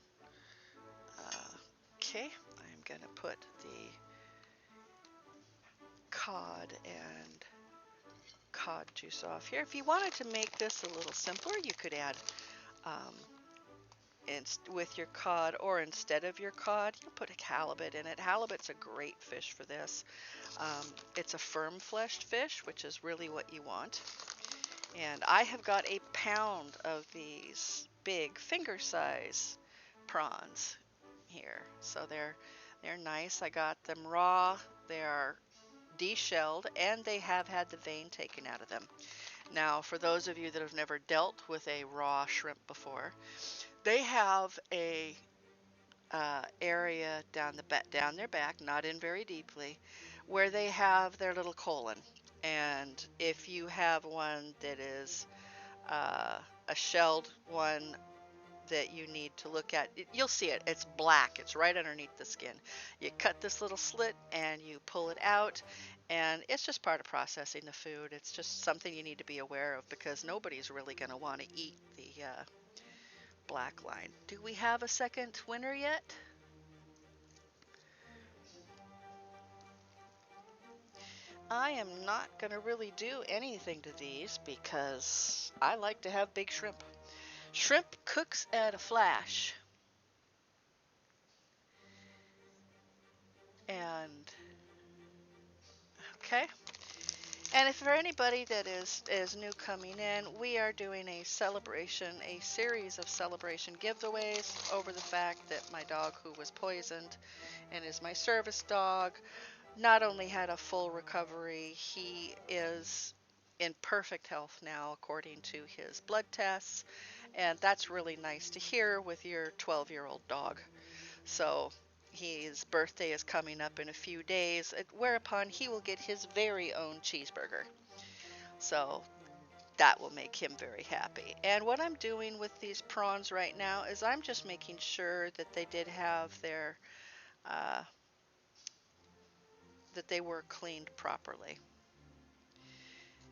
Okay, I'm going to put the cod and cod juice off here. If you wanted to make this a little simpler, you could add um, with your cod, or instead of your cod, you put a halibut in it. Halibut's a great fish for this. It's a firm-fleshed fish, which is really what you want. And I have got a pound of these big finger-size prawns here. So they're nice. I got them raw. They are deshelled, and they have had the vein taken out of them. Now, for those of you that have never dealt with a raw shrimp before, they have a area down their back, not in very deeply, where they have their little colon. And if you have one that is a shelled one that you need to look at, you'll see it. It's black. It's right underneath the skin. You cut this little slit and you pull it out, and it's just part of processing the food. It's just something you need to be aware of because nobody's really going to want to eat the black line. Do we have a second winner yet? I am not going to really do anything to these because I like to have big shrimp. Shrimp cooks at a flash. And, okay. And if for anybody that is new coming in, we are doing a series of celebration giveaways over the fact that my dog who was poisoned and is my service dog not only had a full recovery, he is in perfect health now according to his blood tests, and that's really nice to hear with your 12-year-old dog. So his birthday is coming up in a few days, whereupon he will get his very own cheeseburger. So that will make him very happy. And what I'm doing with these prawns right now is I'm just making sure that they did have their that they were cleaned properly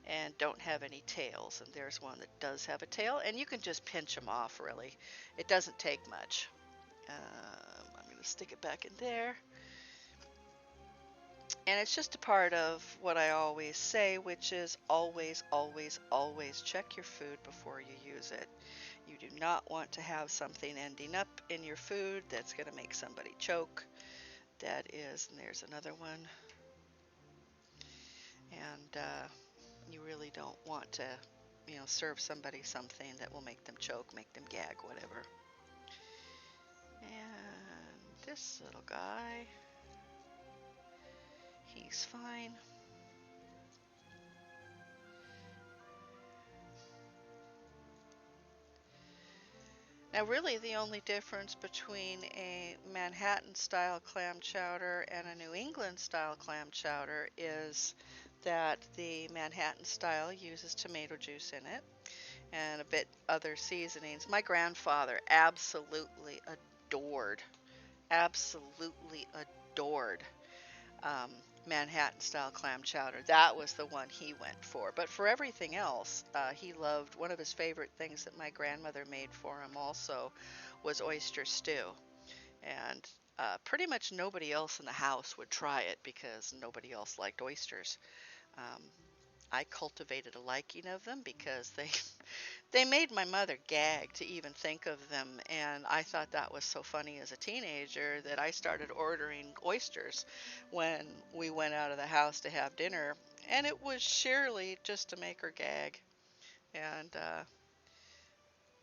and don't have any tails. And there's one that does have a tail, and you can just pinch them off, really. It doesn't take much. I'm going to stick it back in there. And it's just a part of what I always say, which is always, always, always check your food before you use it. You do not want to have something ending up in your food that's going to make somebody choke. That is, and there's another one. And you really don't want to, serve somebody something that will make them choke, make them gag, whatever. And this little guy, he's fine. Now, really, the only difference between a Manhattan-style clam chowder and a New England-style clam chowder is that the Manhattan style uses tomato juice in it and a bit other seasonings. My grandfather absolutely adored um, Manhattan style clam chowder. That was the one he went for. But for everything else, he loved, one of his favorite things that my grandmother made for him also was oyster stew. And pretty much nobody else in the house would try it because nobody else liked oysters. Um, I cultivated a liking of them because they made my mother gag to even think of them, and I thought that was so funny as a teenager that I started ordering oysters when we went out of the house to have dinner, and it was surely just to make her gag. And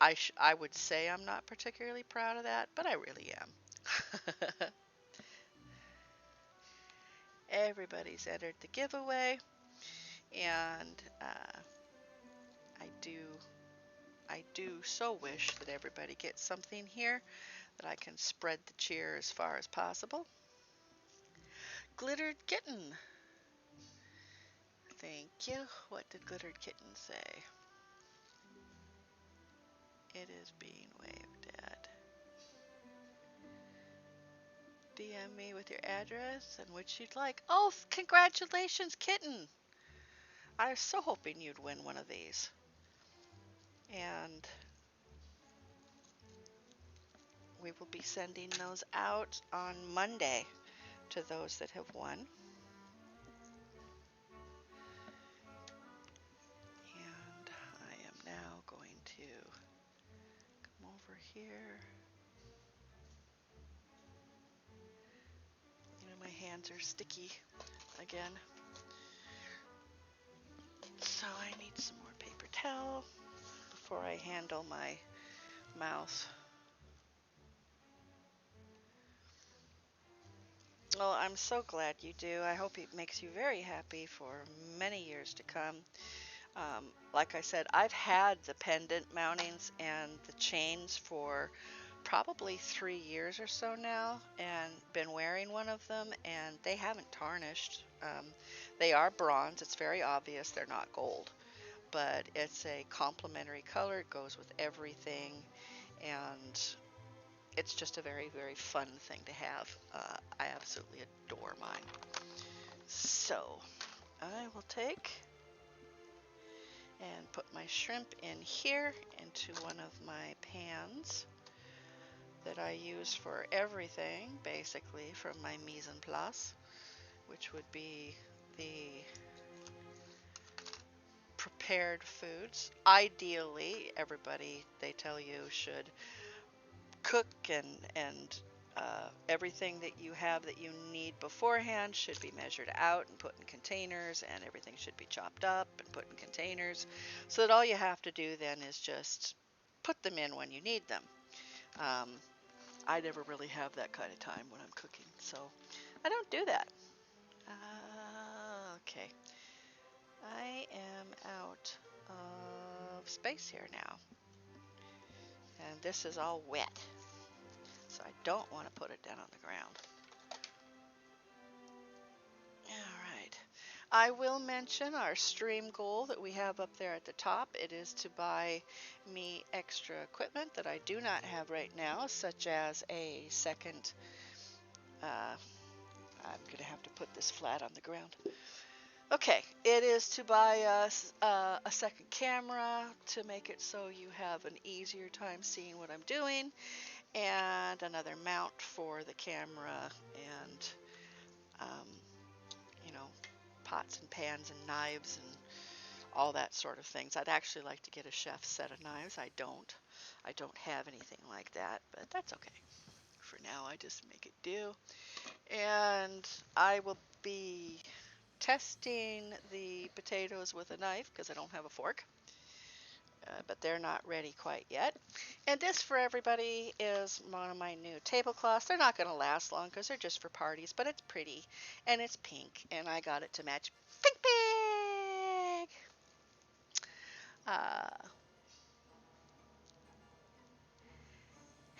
I would say I'm not particularly proud of that, but I really am. Everybody's entered the giveaway, and I do I do so wish that everybody gets something here, that I can spread the cheer as far as possible. Glittered Kitten. Thank you. What did Glittered Kitten say? It is being waved at. DM me with your address and which you'd like. Oh, congratulations, Kitten! I was so hoping you'd win one of these. And we will be sending those out on Monday to those that have won. And I am now going to come over here. You know, my hands are sticky again. So I need some more paper towel before I handle my mouth. Well, I'm so glad you do. I hope it makes you very happy for many years to come. Like I said, I've had the pendant mountings and the chains for probably 3 years or so now, and been wearing one of them, and they haven't tarnished. They are bronze. It's very obvious they're not gold, but it's a complementary color. It goes with everything, and it's just a very, very fun thing to have. I absolutely adore mine. So I will take and put my shrimp in here into one of my pans that I use for everything, basically, from my mise en place, which would be the prepared foods. Ideally, everybody, they tell you, should cook and everything that you have that you need beforehand should be measured out and put in containers, and everything should be chopped up and put in containers, so that all you have to do then is just put them in when you need them. I never really have that kind of time when I'm cooking, so I don't do that. Okay, I am out of space here now, and this is all wet, so I don't want to put it down on the ground. All right. I will mention our stream goal that we have up there at the top. It is to buy me extra equipment that I do not have right now, such as a second, I'm going to have to put this flat on the ground. Okay, it is to buy us a second camera to make it so you have an easier time seeing what I'm doing, and another mount for the camera, and you know, pots and pans and knives and all that sort of things. I'd actually like to get a chef's set of knives. I don't have anything like that, but that's okay. For now, I just make it do. And I will be testing the potatoes with a knife because I don't have a fork. But they're not ready quite yet. And this, for everybody, is one of my new tablecloths. They're not going to last long because they're just for parties, but it's pretty, and it's pink, and I got it to match Pink Pig!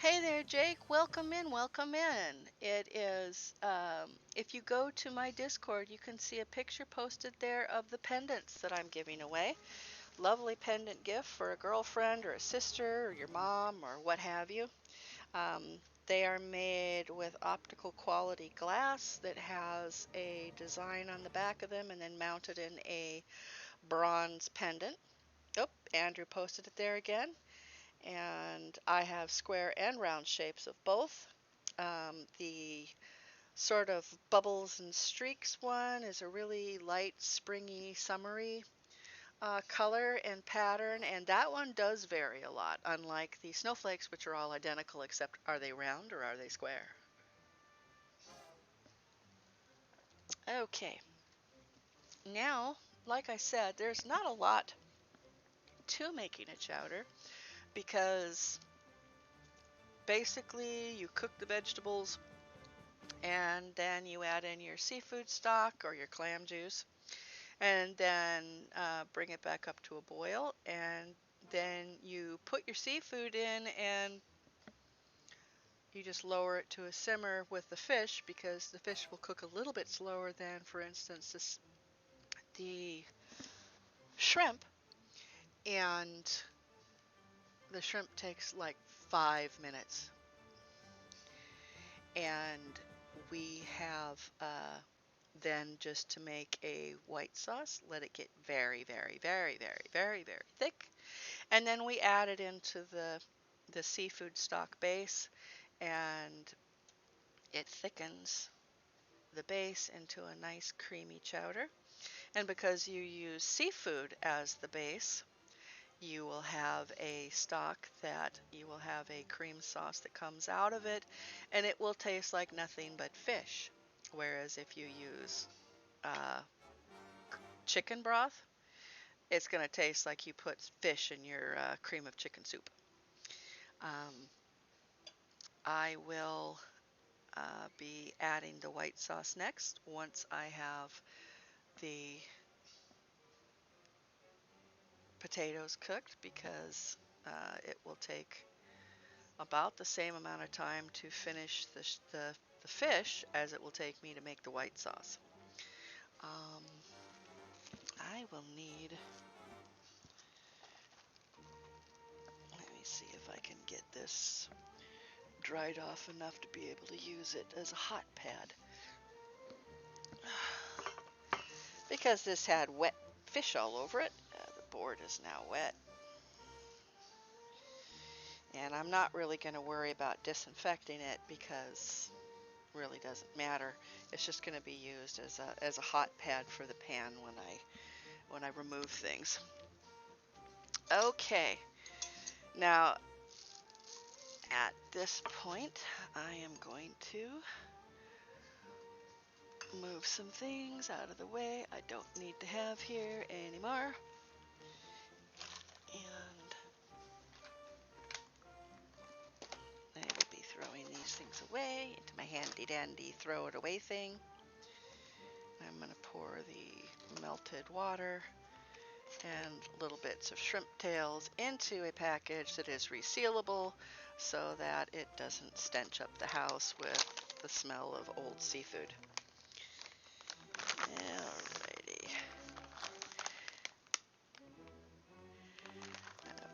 Hey there, Jake. Welcome in, welcome in. It is, if you go to my Discord, you can see a picture posted there of the pendants that I'm giving away. Lovely pendant gift for a girlfriend or a sister or your mom or what have you. Um, they are made with optical quality glass that has a design on the back of them and then mounted in a bronze pendant. Oh, Andrew posted it there again. And I have square and round shapes of both. The sort of bubbles and streaks one is a really light, springy, summery color and pattern, and that one does vary a lot, unlike the snowflakes, which are all identical, except are they round or are they square? Okay, now, like I said, there's not a lot to making a chowder because basically you cook the vegetables and then you add in your seafood stock or your clam juice, and then bring it back up to a boil, and then you put your seafood in and you just lower it to a simmer with the fish because the fish will cook a little bit slower than, for instance, the shrimp, and the shrimp takes like 5 minutes. And we have then just to make a white sauce, let it get very, very, very, very, very, very thick. And then we add it into the seafood stock base, and it thickens the base into a nice creamy chowder. And because you use seafood as the base, you will have a stock that you will have a cream sauce that comes out of it, and it will taste like nothing but fish. Whereas if you use uh, chicken broth, it's going to taste like you put fish in your cream of chicken soup. Um, I will be adding the white sauce next once I have the potatoes cooked because it will take about the same amount of time to finish the fish as it will take me to make the white sauce. Um, I will need, let me see if I can get this dried off enough to be able to use it as a hot pad. Because this had wet fish all over it, the board is now wet. And I'm not really going to worry about disinfecting it because it really doesn't matter. It's just going to be used as a hot pad for the pan when I remove things. Okay, now at this point I am going to move some things out of the way I don't need to have here anymore. And I will be throwing these things away into my handy dandy throw it away thing. I'm going to pour the melted water and little bits of shrimp tails into a package that is resealable so that it doesn't stench up the house with the smell of old seafood. Alrighty.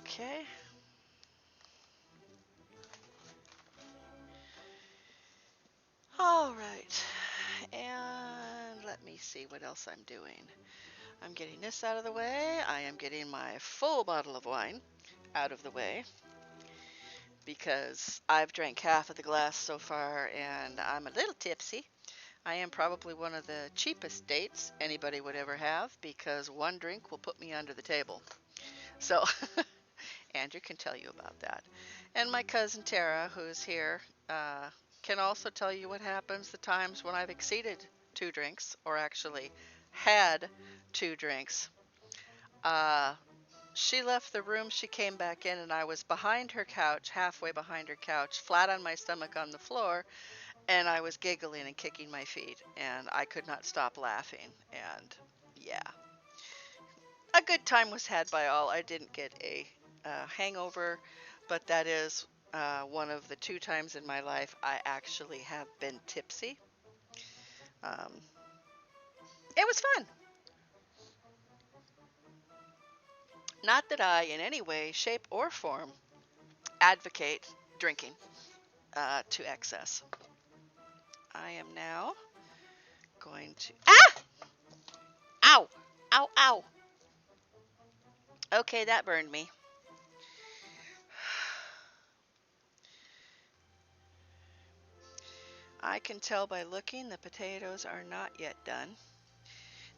Okay. Alright. And let me see what else I'm doing. I'm getting this out of the way. I am getting my full bottle of wine out of the way because I've drank half of the glass so far and I'm a little tipsy. I am probably one of the cheapest dates anybody would ever have because one drink will put me under the table. So Andrew can tell you about that. And my cousin Tara, who's here, can also tell you what happens the times when I've exceeded 2 drinks, or actually had 2 drinks. She left the room, she came back in, and I was behind her couch, halfway behind her couch, flat on my stomach on the floor, and I was giggling and kicking my feet, and I could not stop laughing, and yeah. A good time was had by all. I didn't get a hangover, but that is one of the 2 times in my life I actually have been tipsy. Um, it was fun. Not that I, in any way, shape, or form, advocate drinking to excess. I am now going to. Ah! Ow! Ow! Ow! Okay, that burned me. I can tell by looking the potatoes are not yet done.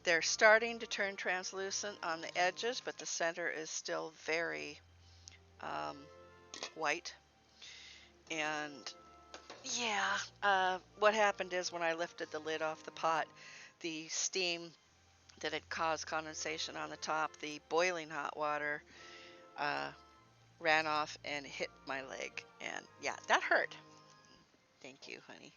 They're starting to turn translucent on the edges, but the center is still very um, white. And yeah, what happened is when I lifted the lid off the pot, the steam that had caused condensation on the top, the boiling hot water, uh, ran off and hit my leg. And yeah, that hurt. Thank you, honey.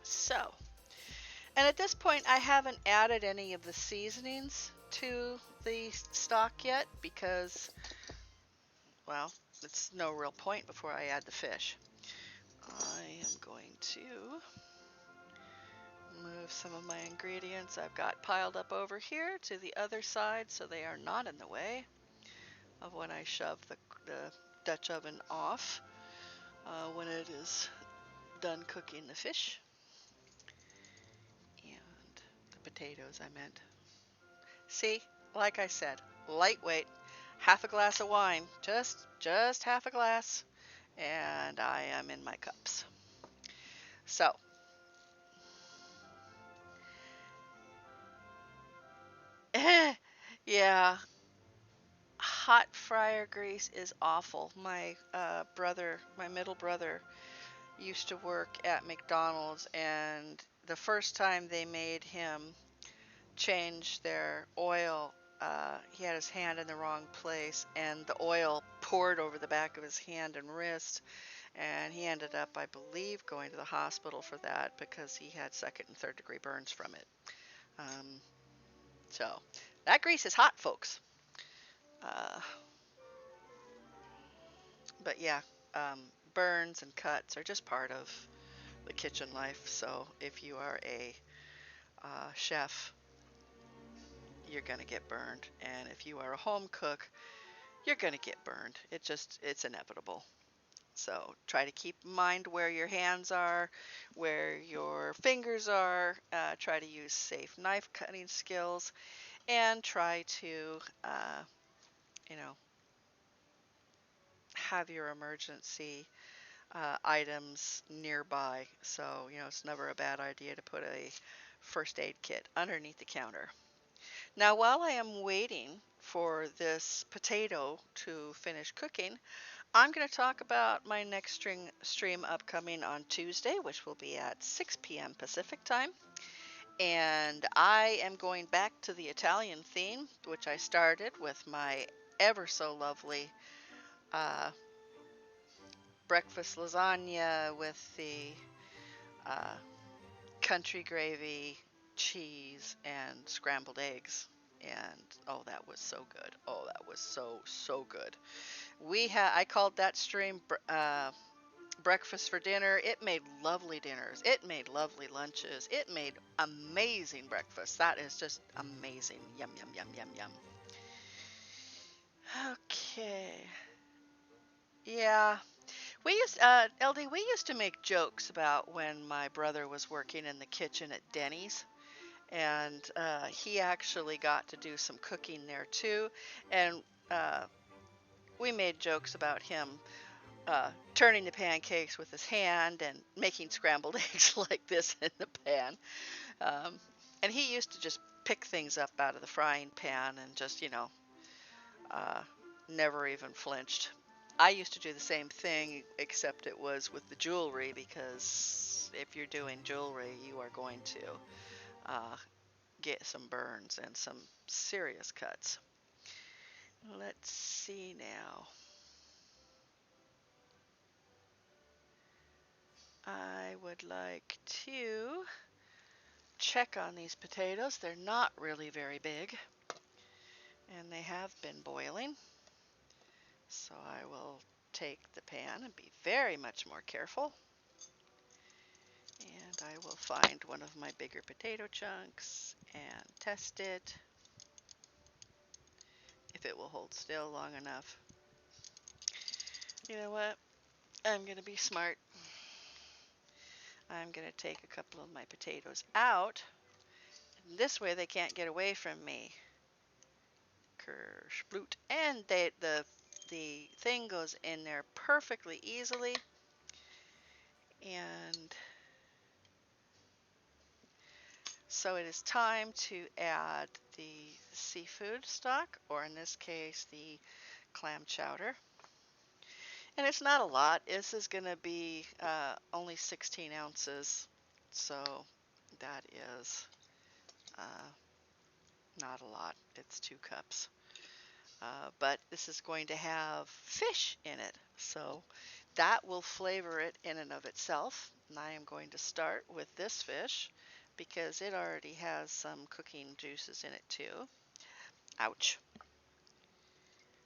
So, and at this point, I haven't added any of the seasonings to the stock yet because, well, it's no real point before I add the fish. I am going to move some of my ingredients I've got piled up over here to the other side so they are not in the way of when I shove the Dutch oven off when it is done cooking the fish and the potatoes I meant. See, like I said, lightweight, half a glass of wine, just half a glass, and I am in my cups. So, yeah, hot fryer grease is awful. My brother, my middle brother, used to work at McDonald's, and the first time they made him change their oil, he had his hand in the wrong place, and the oil poured over the back of his hand and wrist, and he ended up, I believe, going to the hospital for that because he had second and third degree burns from it. Um, so that grease is hot, folks. Uh, but yeah, um, burns and cuts are just part of the kitchen life. So if you are a chef, you're gonna get burned, and if you are a home cook, you're gonna get burned. It's inevitable. So try to keep in mind where your hands are, where your fingers are. Try to use safe knife cutting skills, and try to, you know, have your emergency items nearby. So, it's never a bad idea to put a first aid kit underneath the counter. Now, while I am waiting for this potato to finish cooking, I'm going to talk about my next stream upcoming on Tuesday, which will be at 6 p.m. Pacific time. And I am going back to the Italian theme, which I started with my ever so lovely uh, breakfast lasagna with the uh, country gravy, cheese, and scrambled eggs. And oh, that was so good. Oh, that was so good. I called that stream breakfast for dinner. It made lovely dinners. It made lovely lunches. It made amazing breakfast. That is just amazing. Yum, yum, yum, yum, yum. Okay. Yeah. LD, we used to make jokes about when my brother was working in the kitchen at Denny's. And he actually got to do some cooking there too. And uh, we made jokes about him turning the pancakes with his hand and making scrambled eggs like this in the pan. Um, and he used to just pick things up out of the frying pan and just, uh, never even flinched. I used to do the same thing, except it was with the jewelry, because if you're doing jewelry, you are going to uh, get some burns and some serious cuts. Let's see now. I would like to check on these potatoes. They're not really very big, and they have been boiling. So I will take the pan and be very much more careful. And I will find one of my bigger potato chunks and test it if it will hold still long enough. You know what? I'm going to be smart. I'm going to take a couple of my potatoes out. And this way they can't get away from me. Kersploot. And the thing goes in there perfectly easily. And so it is time to add the seafood stock, or in this case, the clam chowder. And it's not a lot. This is going to be only 16 ounces, so that is not a lot. It's 2 cups. But this is going to have fish in it, so that will flavor it in and of itself. And I am going to start with this fish because it already has some cooking juices in it too. Ouch.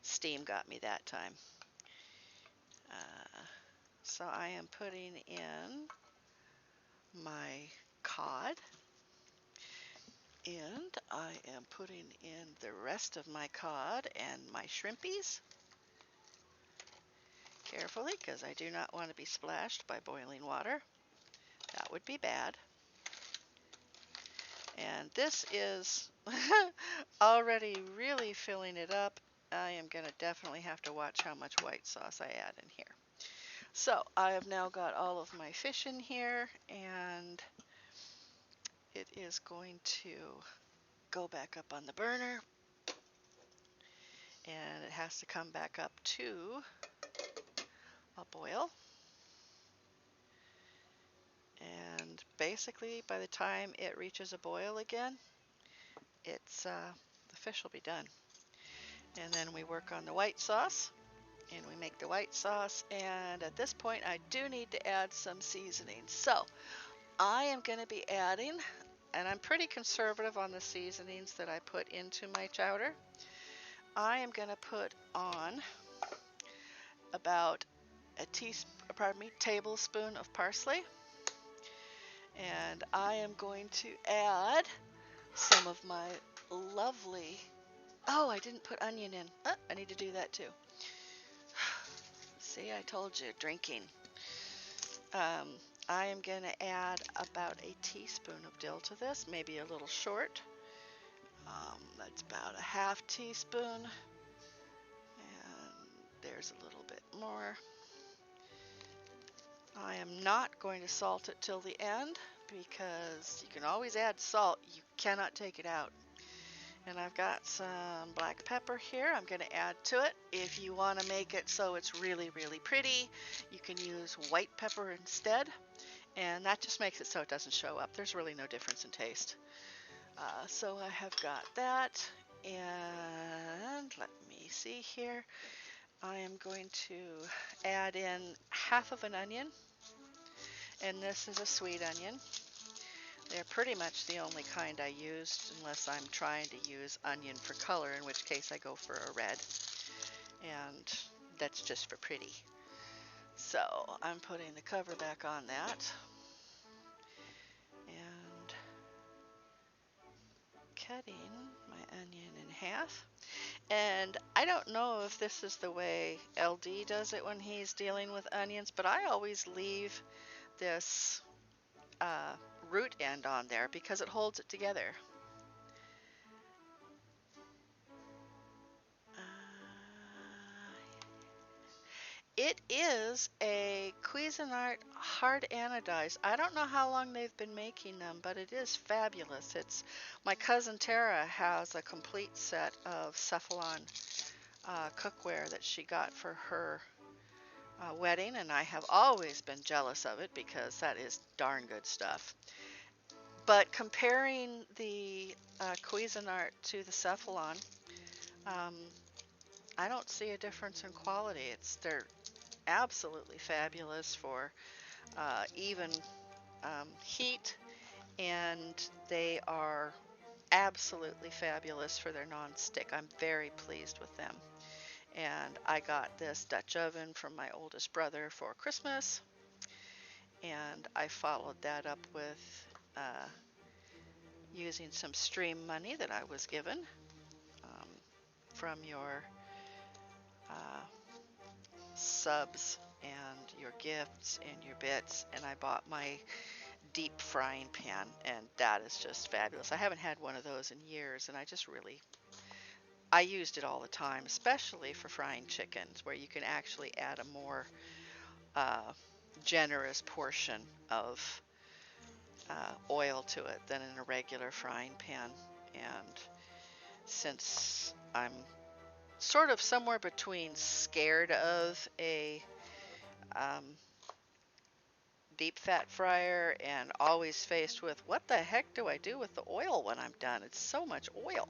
Steam got me that time. So I am putting in my cod, and I am putting in the rest of my cod and my shrimpies carefully because I do not want to be splashed by boiling water. That would be bad. And this is already really filling it up. I am going to definitely have to watch how much white sauce I add in here. So I have now got all of my fish in here, and it is going to go back up on the burner, and it has to come back up to a boil. And basically by the time it reaches a boil again, it's the fish will be done. And then we work on the white sauce, and we make the white sauce, and at this point I do need to add some seasoning. So I am going to be adding, and I'm pretty conservative on the seasonings that I put into my chowder. I am going to put on about a tablespoon of parsley, and I am going to add some of my lovely, oh, I didn't put onion in. I need to do that too. See, I told you, drinking. I am going to add about a teaspoon of dill to this, maybe a little short. That's about a half teaspoon. And there's a little bit more. I am not going to salt it till the end because you can always add salt. You cannot take it out. And I've got some black pepper here I'm going to add to it. If you want to make it so it's really, really pretty, you can use white pepper instead. And that just makes it so it doesn't show up. There's really no difference in taste. So I have got that. And let me see here. I am going to add in half of an onion. And this is a sweet onion. They're pretty much the only kind I used, unless I'm trying to use onion for color, in which case I go for a red. And that's just for pretty. So I'm putting the cover back on that. And cutting my onion in half. And I don't know if this is the way LD does it when he's dealing with onions, but I always leave this root end on there because it holds it together. It is a Cuisinart hard anodized. I don't know how long they've been making them, but it is fabulous. It's my cousin Tara has a complete set of Cephalon cookware that she got for her wedding, and I have always been jealous of it because that is darn good stuff. But comparing the Cuisinart to the Cephalon, I don't see a difference in quality. They're absolutely fabulous for even heat, and they are absolutely fabulous for their non-stick. I'm very pleased with them. And I got this Dutch oven from my oldest brother for Christmas, and I followed that up with using some stream money that I was given um, from your uh, subs and your gifts and your bits, and I bought my deep frying pan, and that is just fabulous. I haven't had one of those in years, and I used it all the time, especially for frying chickens, where you can actually add a more uh, generous portion of oil to it than in a regular frying pan. And since I'm sort of somewhere between scared of a um, deep fat fryer and always faced with what the heck do I do with the oil when I'm done? It's so much oil.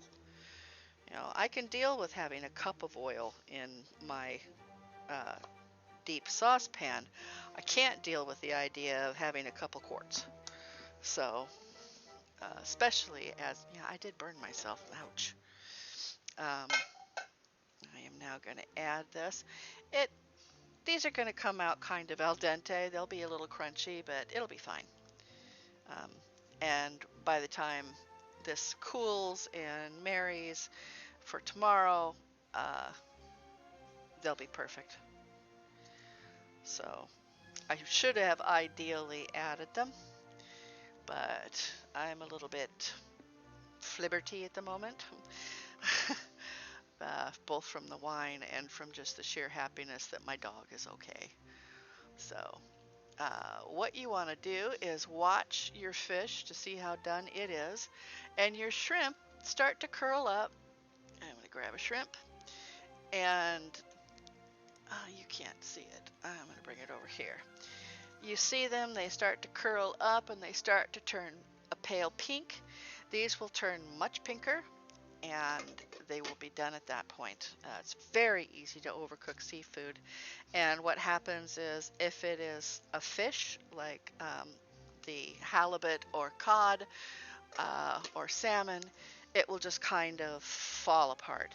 You know, I can deal with having a cup of oil in my uh, deep saucepan. I can't deal with the idea of having a couple quarts. So, especially as, yeah, I did burn myself. Ouch. I am now going to add this. These are going to come out kind of al dente. They'll be a little crunchy, but it'll be fine. Um, and by the time this cools and marries for tomorrow, uh, they'll be perfect. So I should have ideally added them, but I'm a little bit flibberty at the moment, both from the wine and from just the sheer happiness that my dog is okay. So what you want to do is watch your fish to see how done it is, and your shrimp start to curl up. I'm going to grab a shrimp, and you can't see it. I'm going to bring it over here. You see them, they start to curl up and they start to turn a pale pink. These will turn much pinker, and they will be done at that point. It's very easy to overcook seafood, and what happens is if it is a fish like the halibut or cod or salmon, it will just kind of fall apart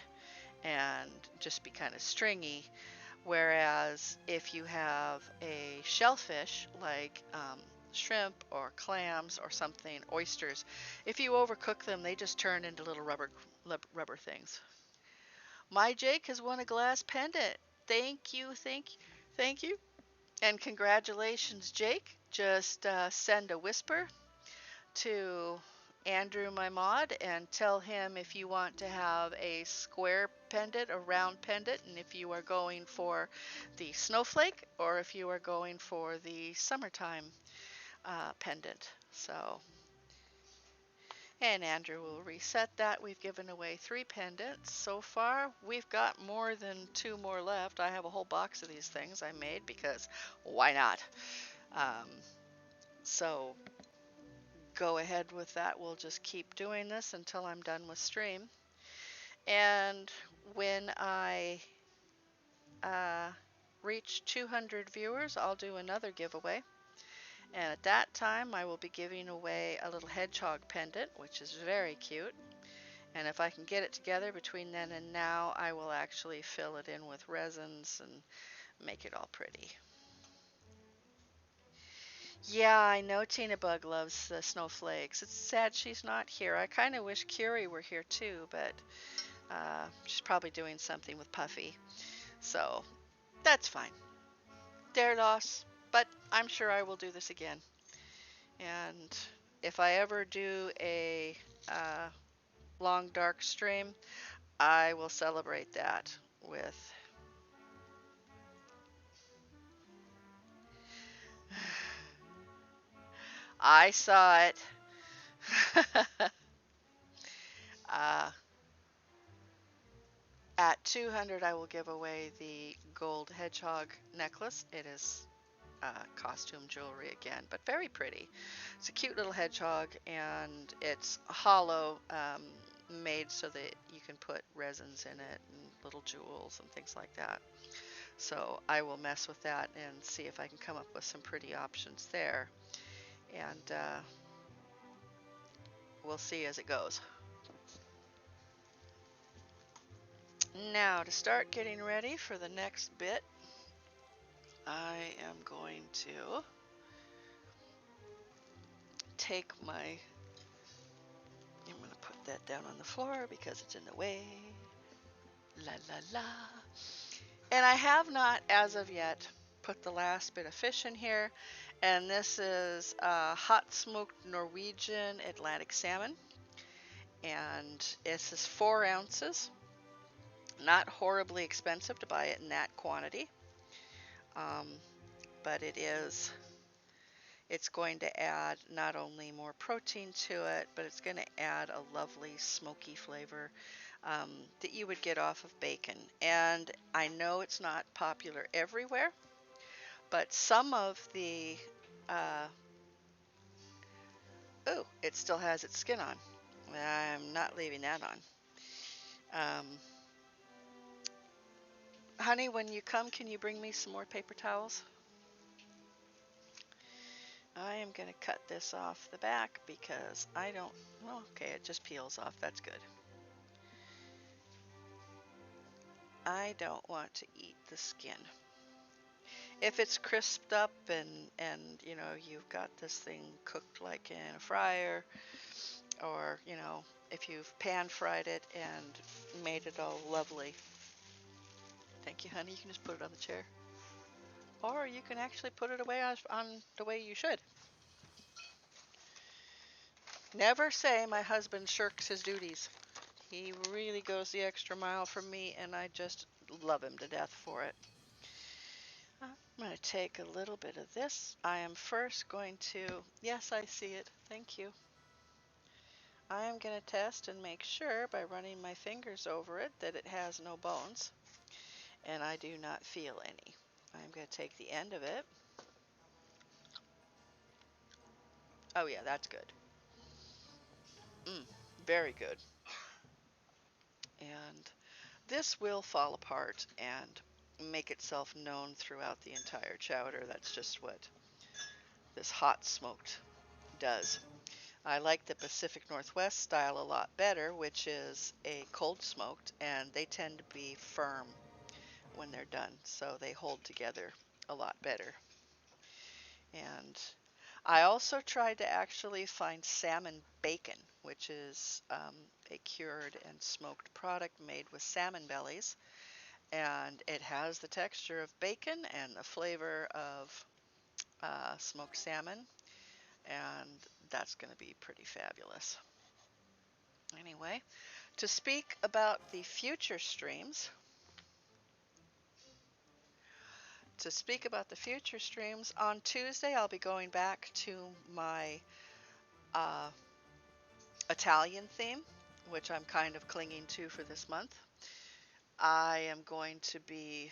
and just be kind of stringy. Whereas if you have a shellfish like shrimp or clams or something, oysters, if you overcook them, they just turn into little rubber things. My Jake has won a glass pendant. Thank you, thank you, thank you. And congratulations, Jake. Just send a whisper to Andrew, my mod, and tell him if you want to have a square pendant, a round pendant, and if you are going for the snowflake or if you are going for the summertime pendant. So, and Andrew will reset that. We've given away 3 pendants so far. We've got more than 2 more left. I have a whole box of these things I made because why not? So go ahead with that. We'll just keep doing this until I'm done with stream. And when I reach 200 viewers, I'll do another giveaway. And at that time, I will be giving away a little hedgehog pendant, which is very cute. And if I can get it together between then and now, I will actually fill it in with resins and make it all pretty. Yeah, I know Tina Bug loves the snowflakes. It's sad she's not here. I kind of wish Curie were here too, but she's probably doing something with Puffy. So that's fine. Their loss, but I'm sure I will do this again. And if I ever do a long dark stream, I will celebrate that with I saw it. uh, at 200, I will give away the gold hedgehog necklace. It is costume jewelry again, but very pretty. It's a cute little hedgehog, and it's hollow, made so that you can put resins in it and little jewels and things like that. So I will mess with that and see if I can come up with some pretty options there. and we'll see as it goes. Now, to start getting ready for the next bit, I am going to take my, I'm going to put that down on the floor because it's in the way. La la la. And I have not, as of yet, put the last bit of fish in here. And this is hot smoked Norwegian Atlantic salmon. And this is 4 ounces. Not horribly expensive to buy it in that quantity. But it's going to add not only more protein to it, but it's going to add a lovely smoky flavor that you would get off of bacon. And I know it's not popular everywhere, but some of the, oh, it still has its skin on. I'm not leaving that on. Honey, when you come, can you bring me some more paper towels? I am going to cut this off the back because I don't, well, okay, it just peels off. That's good. I don't want to eat the skin. If it's crisped up and you know, you've got this thing cooked like in a fryer, or, you know, if you've pan fried it and made it all lovely. Thank you, honey. You can just put it on the chair. Or you can actually put it away on the way you should. Never say my husband shirks his duties. He really goes the extra mile for me, and I just love him to death for it. I'm going to take a little bit of this. I am first going to, yes, I see it. Thank you. I am going to test and make sure by running my fingers over it that it has no bones, and I do not feel any. I'm going to take the end of it. Oh yeah, that's good. Very good. And this will fall apart and make itself known throughout the entire chowder. That's just what this hot smoked does. I like the Pacific Northwest style a lot better, which is a cold smoked, and they tend to be firm when they're done, so they hold together a lot better. And I also tried to actually find salmon bacon, which is a cured and smoked product made with salmon bellies, and it has the texture of bacon and the flavor of smoked salmon, and that's going to be pretty fabulous. Anyway, to speak about the future streams, on Tuesday I'll be going back to my Italian theme, which I'm kind of clinging to for this month. I am going to be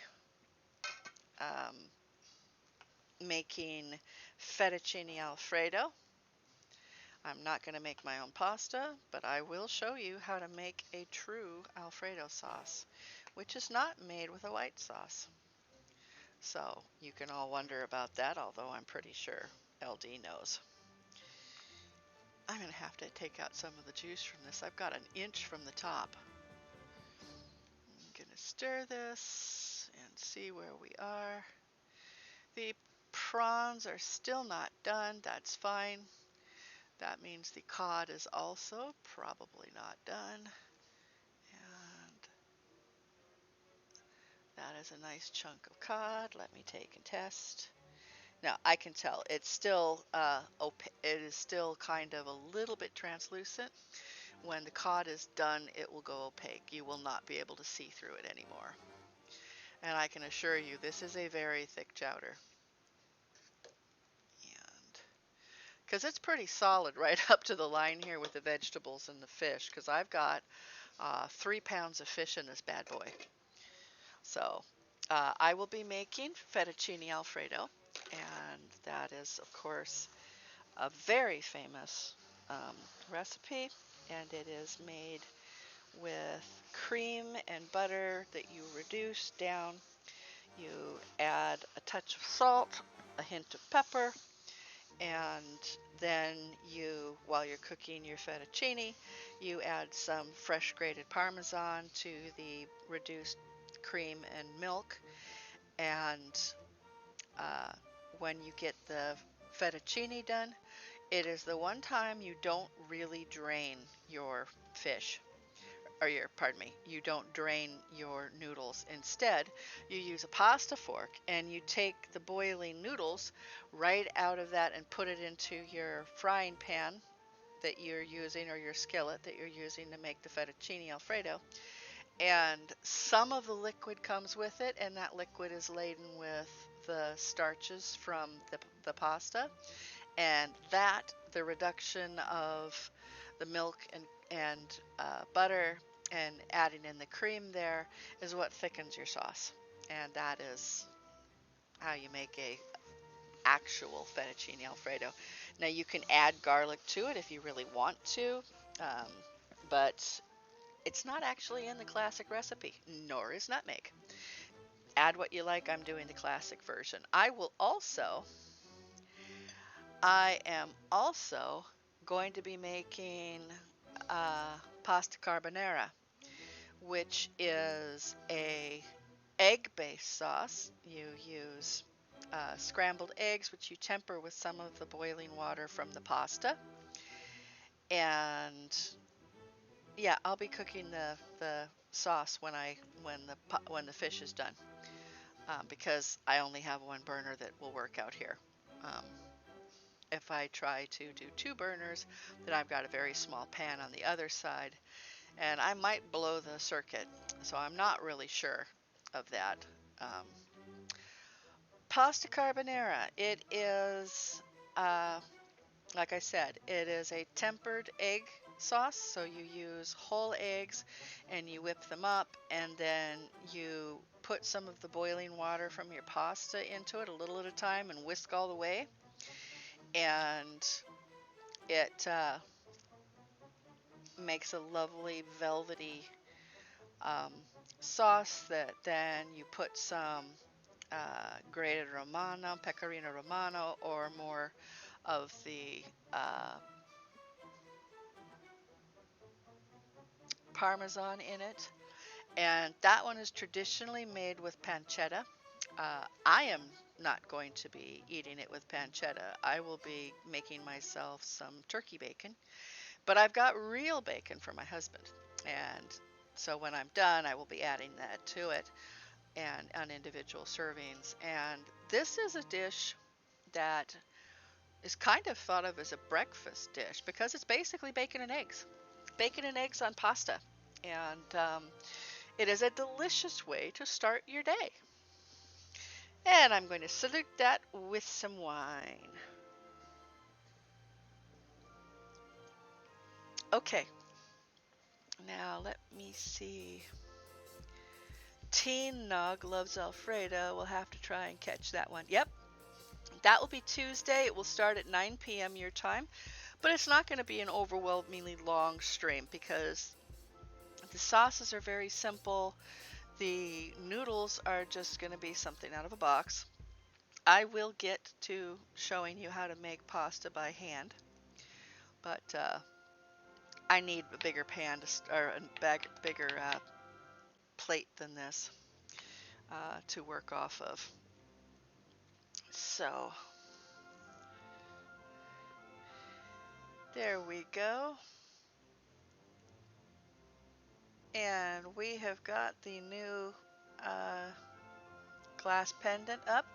making Fettuccine Alfredo. I'm not going to make my own pasta, but I will show you how to make a true Alfredo sauce, which is not made with a white sauce. So you can all wonder about that, although I'm pretty sure LD knows. I'm going to have to take out some of the juice from this. I've got an inch from the top. I'm going to stir this and see where we are. The prawns are still not done. That's fine. That means the cod is also probably not done. And that is a nice chunk of cod. Let me take and test. Now I can tell it's still it is still kind of a little bit translucent. When the cod is done, it will go opaque. You will not be able to see through it anymore. And I can assure you this is a very thick chowder. And because it's pretty solid right up to the line here with the vegetables and the fish, because I've got 3 pounds of fish in this bad boy. So I will be making fettuccine alfredo, and that is of course a very famous recipe, and it is made with cream and butter that you reduce down. You add a touch of salt, a hint of pepper, and then while you're cooking your fettuccine, you add some fresh grated Parmesan to the reduced cream and milk. And uh, when you get the fettuccine done, it is the one time you don't really drain your fish, or pardon me, you don't drain your noodles. Instead, you use a pasta fork and you take the boiling noodles right out of that and put it into your frying pan that you're using, or your skillet that you're using to make the fettuccine Alfredo. And some of the liquid comes with it, and that liquid is laden with the starches from the pasta. And the reduction of the milk and butter and adding in the cream there is what thickens your sauce. And that is how you make a actual fettuccine Alfredo. Now you can add garlic to it if you really want to, um, but it's not actually in the classic recipe, nor is nutmeg. Add what you like. I'm doing the classic version. I am also going to be making pasta carbonara, which is a egg-based sauce. You use scrambled eggs, which you temper with some of the boiling water from the pasta. And yeah, I'll be cooking the sauce when the fish is done, because I only have one burner that will work out here. Um, if I try to do two burners, then I've got a very small pan on the other side, and I might blow the circuit. So I'm not really sure of that. Um, Pasta carbonara. It is, uh, like I said, it is a tempered egg sauce. So you use whole eggs and you whip them up, and then you put some of the boiling water from your pasta into it a little at a time and whisk all the way. And it makes a lovely velvety um, sauce that then you put some grated Romano, Pecorino Romano, or more of the Parmesan in it. And that one is traditionally made with pancetta. I am not going to be eating it with pancetta. I will be making myself some turkey bacon, but I've got real bacon for my husband. And so when I'm done, I will be adding that to it and on individual servings. And this is a dish that is kind of thought of as a breakfast dish because it's basically bacon and eggs on pasta. And it is a delicious way to start your day. And I'm going to salute that with some wine. Okay, now let me see. Teen Nog loves Alfredo. We'll have to try and catch that one. Yep, that will be Tuesday. It will start at 9 p.m. your time, but it's not going to be an overwhelmingly long stream because the sauces are very simple. The noodles are just going to be something out of a box. I will get to showing you how to make pasta by hand, but I need a bigger pan or a bigger plate than this to work off of. So there we go. And we have got the new glass pendant up.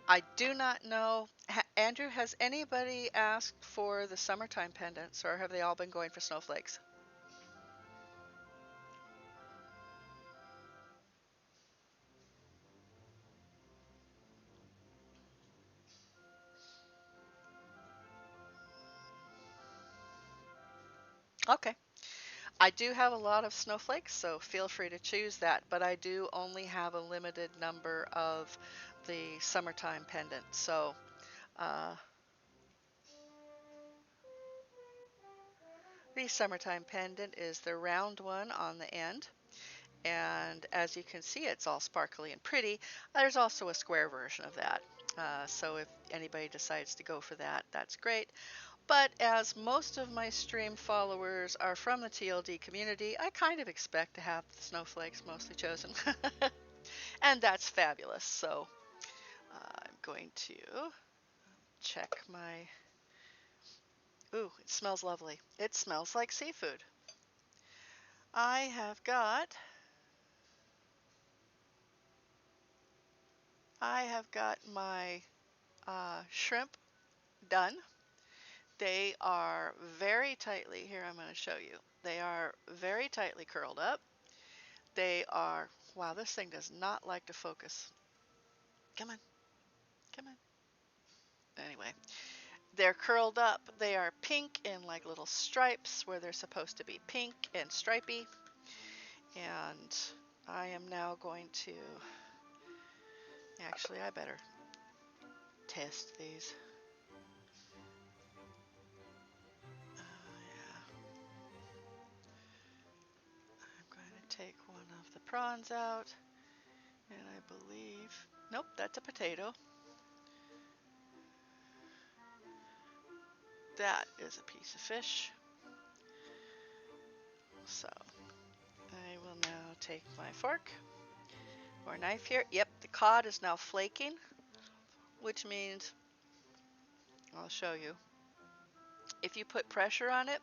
I do not know. Andrew, has anybody asked for the summertime pendants, or have they all been going for snowflakes? Okay. I do have a lot of snowflakes, so feel free to choose that, but I do only have a limited number of the summertime pendant. So uh, the summertime pendant is the round one on the end, and as you can see, it's all sparkly and pretty. There's also a square version of that. So if anybody decides to go for that, that's great. But as most of my stream followers are from the TLD community, I kind of expect to have the snowflakes mostly chosen. And that's fabulous. So I'm going to check my... Ooh, it smells lovely. It smells like seafood. I have got my shrimp done. They are very tightly, here I'm going to show you. They are very tightly curled up. They are, wow, this thing does not like to focus. Come on, come on. Anyway, they're curled up. They are pink in like little stripes where they're supposed to be pink and stripy. And I am now going to, actually I better test these. Yeah. I'm going to take one of the prawns out, and I believe, nope, that's a potato. That is a piece of fish. So I will now take my fork or knife here. Yep, the cod is now flaking, which means, I'll show you, if you put pressure on it,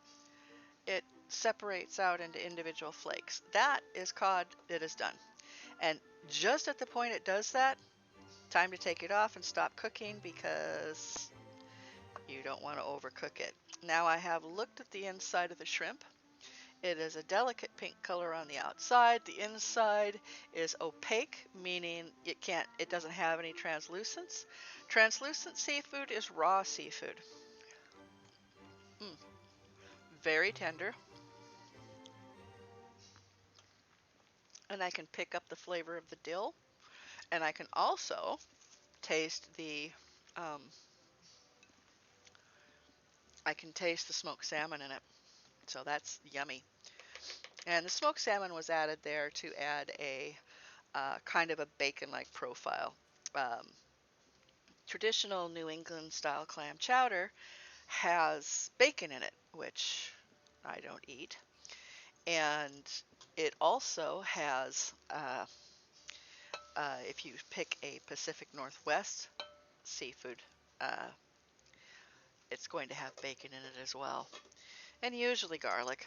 it separates out into individual flakes. That is cod that is done. And just at the point it does that, time to take it off and stop cooking because you don't want to overcook it. Now I have looked at the inside of the shrimp. It is a delicate pink color on the outside. The inside is opaque, meaning it doesn't have any translucence. Translucent seafood is raw seafood. Very tender. And I can pick up the flavor of the dill. And I can also taste um, the smoked salmon in it. So that's yummy. And the smoked salmon was added there to add a kind of a bacon-like profile. Traditional New England style clam chowder has bacon in it, which I don't eat. And it also has, if you pick a Pacific Northwest seafood, uh, it's going to have bacon in it as well. And usually garlic.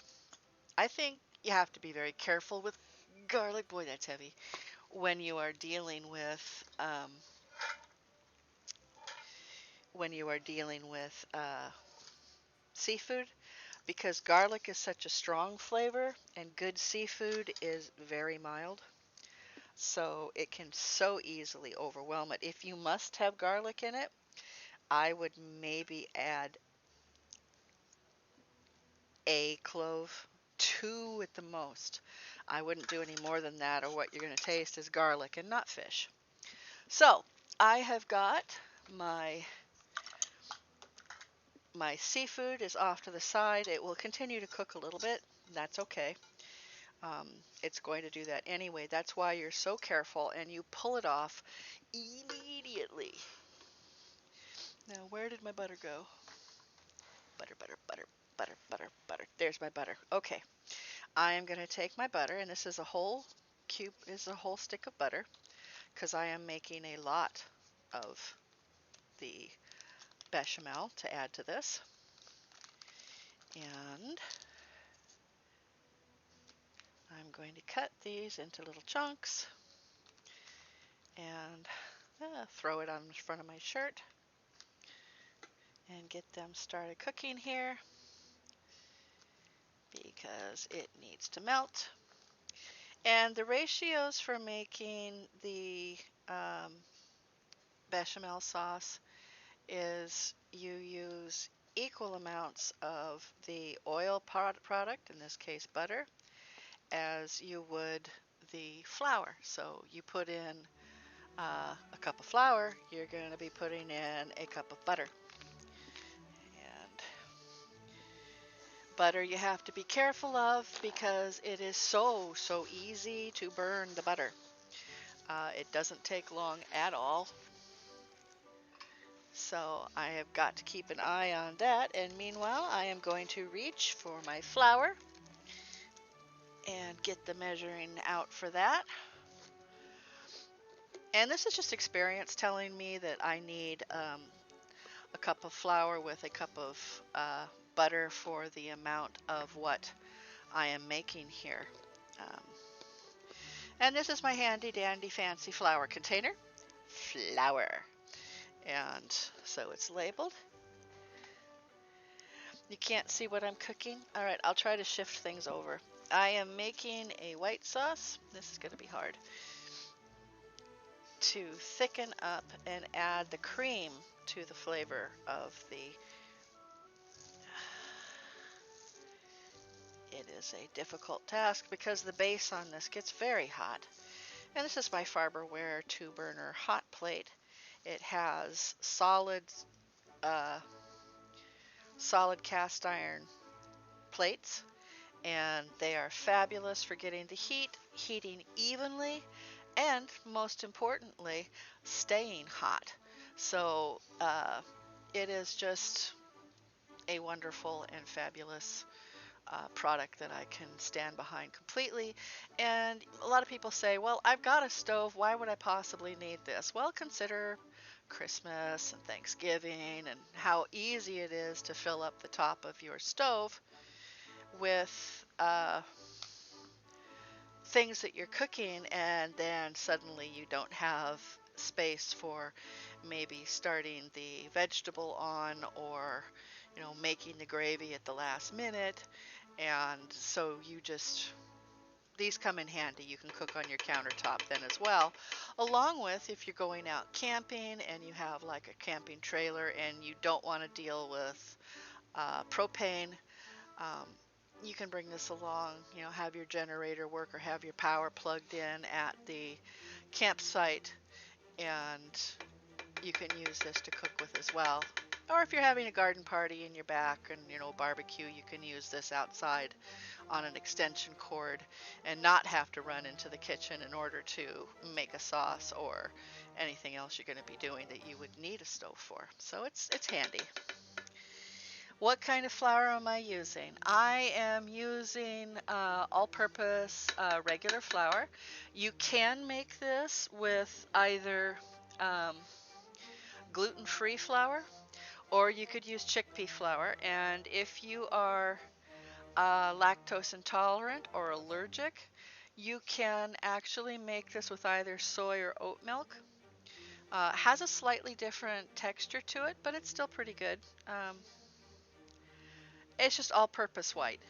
I think you have to be very careful with garlic. Boy, that's heavy. When you are dealing with seafood, because garlic is such a strong flavor and good seafood is very mild. So it can so easily overwhelm it. If you must have garlic in it, I would maybe add a clove, 2 at the most. I wouldn't do any more than that, or what you're going to taste is garlic and not fish. So I have got my seafood is off to the side. It will continue to cook a little bit. That's okay. It's going to do that anyway. That's why you're so careful and you pull it off immediately. Now, where did my butter go? Butter, butter, butter, butter, butter, butter. There's my butter. Okay. I am going to take my butter, and this is a whole stick of butter, because I am making a lot of the bechamel to add to this. And I'm going to cut these into little chunks and throw it on the front of my shirt and get them started cooking here because it needs to melt. And the ratios for making the bechamel sauce is you use equal amounts of the oil product, in this case butter, as you would the flour. So you put in a cup of flour, you're going to be putting in a cup of butter. And Butter you have to be careful of because it is so easy to burn the butter. It doesn't take long at all. So I have got to keep an eye on that. And meanwhile, I am going to reach for my flour and get the measuring out for that. And this is just experience telling me that I need a cup of flour with a cup of butter for the amount of what I am making here. Um, and this is my handy dandy fancy flour container. Flour. And so it's labeled. You can't see what I'm cooking? All right, I'll try to shift things over. I am making a white sauce. This is going to be hard. To thicken up and add the cream to the flavor of the... It is a difficult task because the base on this gets very hot. And this is my Farberware 2-burner hot plate. It has solid cast iron plates, and they are fabulous for getting the heating evenly, and most importantly, staying hot. So it is just a wonderful and fabulous product that I can stand behind completely. And a lot of people say, well, I've got a stove, why would I possibly need this? Well, consider Christmas and Thanksgiving and how easy it is to fill up the top of your stove with things that you're cooking, and then suddenly you don't have space for maybe starting the vegetable on, or making the gravy at the last minute. And so these come in handy. You can cook on your countertop then as well, along with if you're going out camping and you have like a camping trailer and you don't want to deal with propane. You can bring this along, have your generator work or have your power plugged in at the campsite, and you can use this to cook with as well. Or if you're having a garden party in your back and barbecue, you can use this outside on an extension cord and not have to run into the kitchen in order to make a sauce or anything else you're going to be doing that you would need a stove for. So it's handy. What kind of flour am I using? I am using all-purpose regular flour. You can make this with either gluten-free flour, or you could use chickpea flour. And if you are lactose intolerant or allergic, you can actually make this with either soy or oat milk. Has a slightly different texture to it, but it's still pretty good. It's just all-purpose white.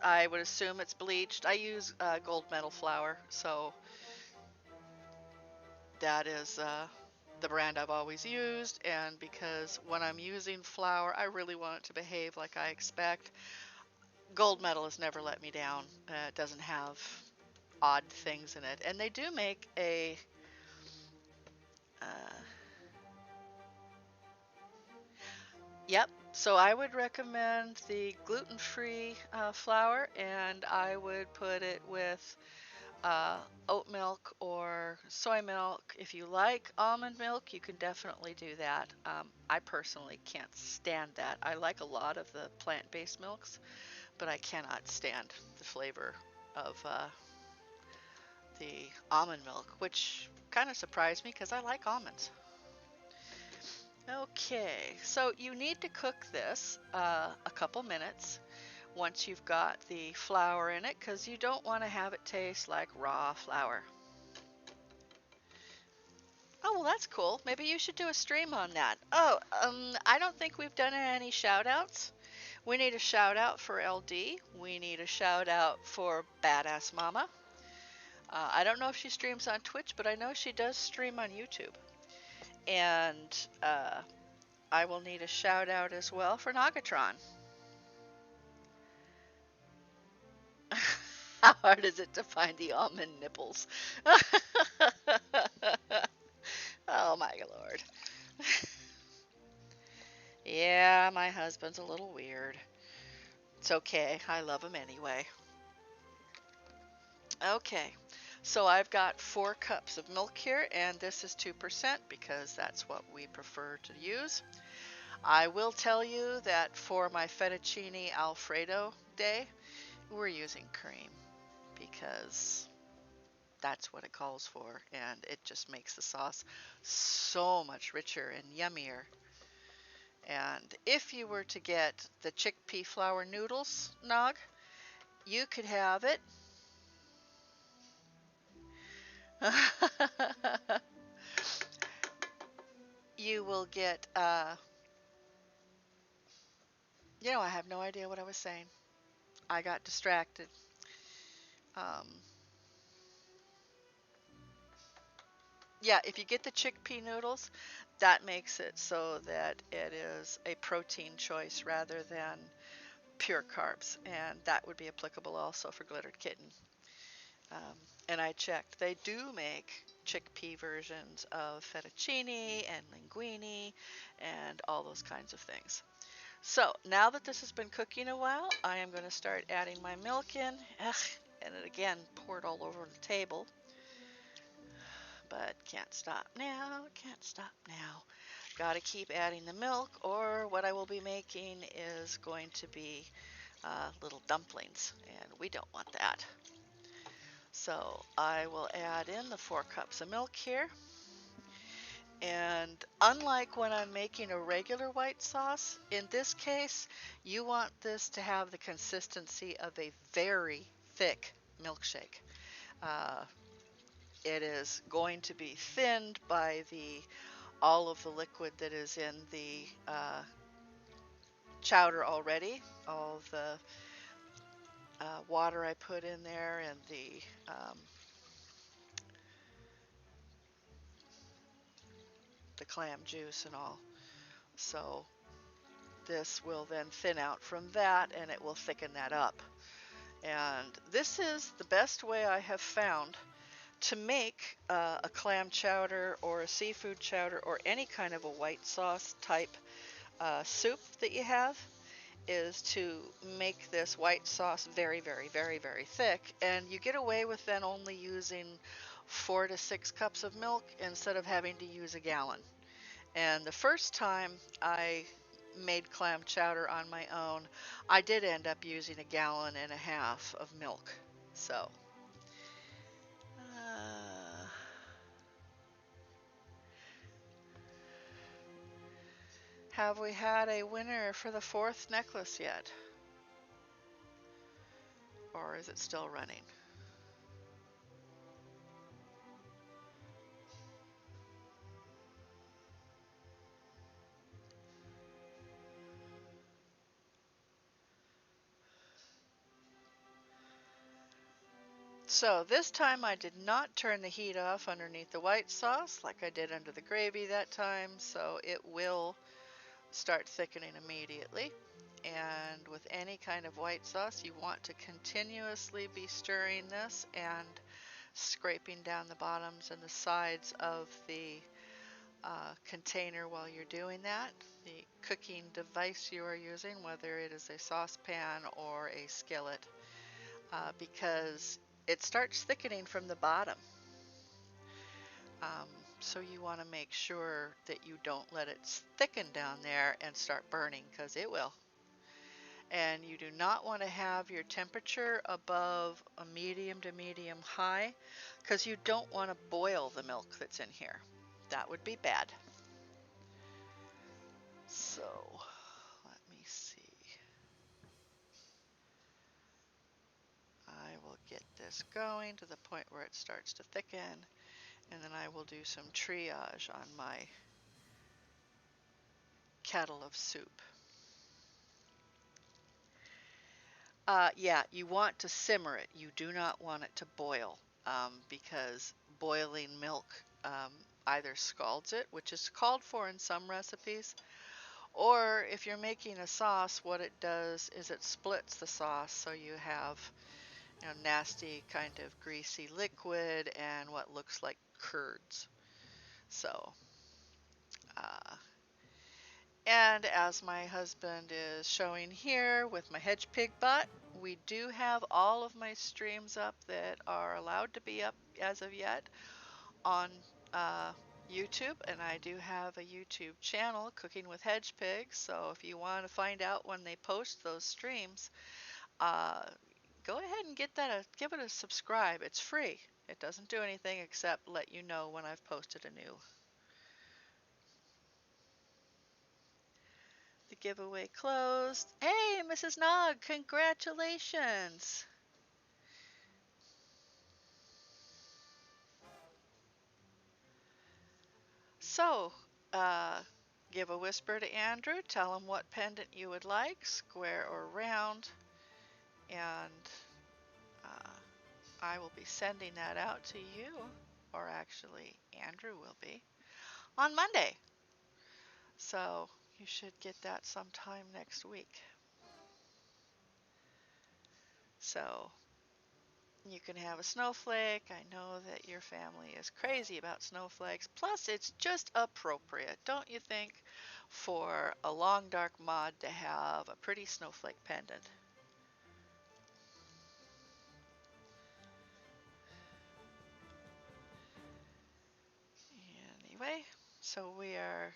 I would assume it's bleached. I use gold medal flour, so that is the brand I've always used. And because when I'm using flour, I really want it to behave like I expect. Gold medal has never let me down. It doesn't have odd things in it. And they do make a... Yep. So I would recommend the gluten-free flour, and I would put it with oat milk or soy milk. If you like almond milk, you can definitely do that. I personally can't stand that. I like a lot of the plant-based milks, but I cannot stand the flavor of the almond milk, which kind of surprised me because I like almonds. Okay, so you need to cook this a couple minutes once you've got the flour in it, because you don't want to have it taste like raw flour. Oh, well, that's cool. Maybe you should do a stream on that. Oh, I don't think we've done any shout-outs. We need a shout-out for LD. We need a shout-out for Badass Mama. I don't know if she streams on Twitch, but I know she does stream on YouTube. And I will need a shout out as well for Nagatron. How hard is it to find the almond nipples? Oh my lord. Yeah, my husband's a little weird. It's okay. I love them anyway. Okay, so I've got 4 cups of milk here, and this is 2% because that's what we prefer to use. I will tell you that for my Fettuccine Alfredo day, we're using cream because that's what it calls for, and it just makes the sauce so much richer and yummier. And if you were to get the chickpea flour noodles, Nog, you could have it. You will get, I have no idea what I was saying. I got distracted. Um, yeah, if you get the chickpea noodles, that makes it so that it is a protein choice rather than pure carbs, and that would be applicable also for Glittered Kitten. Um, and I checked, they do make chickpea versions of fettuccine and linguine and all those kinds of things. So now that this has been cooking a while, I am going to start adding my milk in. Ugh, and it again poured all over the table. But can't stop now, can't stop now. Gotta keep adding the milk, or what I will be making is going to be little dumplings, and we don't want that. So I will add in the 4 cups of milk here. And unlike when I'm making a regular white sauce, in this case, you want this to have the consistency of a very thick milkshake. Uh, it is going to be thinned by all of the liquid that is in the chowder already, all of the water I put in there and the clam juice and all. So this will then thin out from that, and it will thicken that up. And this is the best way I have found to make a clam chowder or a seafood chowder or any kind of a white sauce type soup that you have, is to make this white sauce very, very, very, very thick. And you get away with then only using 4 to 6 cups of milk instead of having to use a gallon. And the first time I made clam chowder on my own, I did end up using 1.5 gallons of milk. So, have we had a winner for the 4th necklace yet? Or is it still running? So this time I did not turn the heat off underneath the white sauce like I did under the gravy that time, so it will start thickening immediately. And with any kind of white sauce, you want to continuously be stirring this and scraping down the bottoms and the sides of the container while you're doing that. The cooking device you are using, whether it is a saucepan or a skillet, because it starts thickening from the bottom. So you want to make sure that you don't let it thicken down there and start burning, because it will. And you do not want to have your temperature above a medium to medium high, because you don't want to boil the milk that's in here. That would be bad. So let me see. I will get this going to the point where it starts to thicken, and then I will do some triage on my kettle of soup. Yeah, you want to simmer it. You do not want it to boil, because boiling milk either scalds it, which is called for in some recipes, or if you're making a sauce, what it does is it splits the sauce, so you have nasty kind of greasy liquid and what looks like curds. So, And as my husband is showing here with my hedge pig butt, we do have all of my streams up that are allowed to be up as of yet on uh, YouTube, and I do have a YouTube channel, Cooking with Hedge Pigs. So if you want to find out when they post those streams, uh, go ahead and give it a subscribe. It's free. It doesn't do anything except let you know when I've posted a new. The giveaway closed. Hey, Mrs. Nog, congratulations. So, give a whisper to Andrew. Tell him what pendant you would like, square or round, and uh, I will be sending that out to you, or actually, Andrew will be, on Monday. So, you should get that sometime next week. So, you can have a snowflake. I know that your family is crazy about snowflakes. Plus, it's just appropriate, don't you think, for a long dark mod to have a pretty snowflake pendant. Anyway, so we are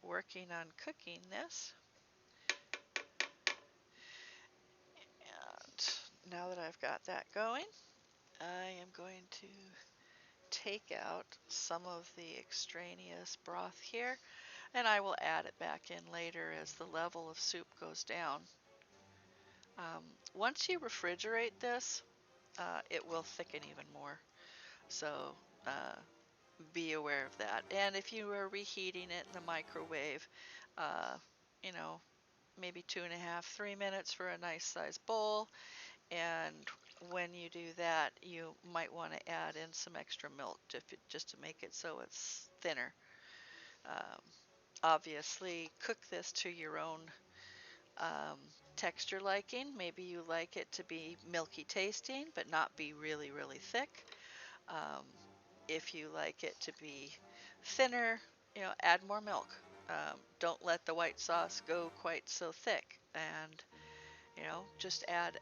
working on cooking this. And now that I've got that going, I am going to take out some of the extraneous broth here, and I will add it back in later as the level of soup goes down. Once you refrigerate this, it will thicken even more. So be aware of that. And if you are reheating it in the microwave, uh, you know, maybe 2.5, 3 minutes for a nice sized bowl. And when you do that, you might want to add in some extra milk just to make it so it's thinner. Um, Obviously, cook this to your own um, texture liking. Maybe you like it to be milky tasting, but not be really, really thick. Um, if you like it to be thinner, add more milk. Don't let the white sauce go quite so thick, and just add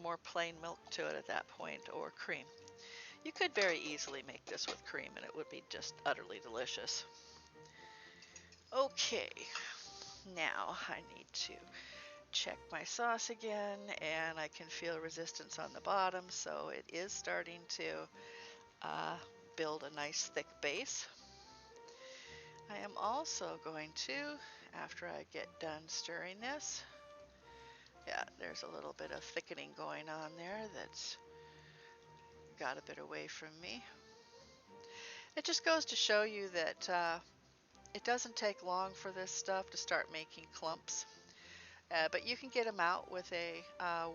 more plain milk to it at that point, or cream. You could very easily make this with cream, and it would be just utterly delicious. Okay, now I need to check my sauce again, and I can feel resistance on the bottom, so it is starting to build a nice thick base. I am also going to, after I get done stirring this, yeah, there's a little bit of thickening going on there that's got a bit away from me. It just goes to show you that it doesn't take long for this stuff to start making clumps. But you can get them out with a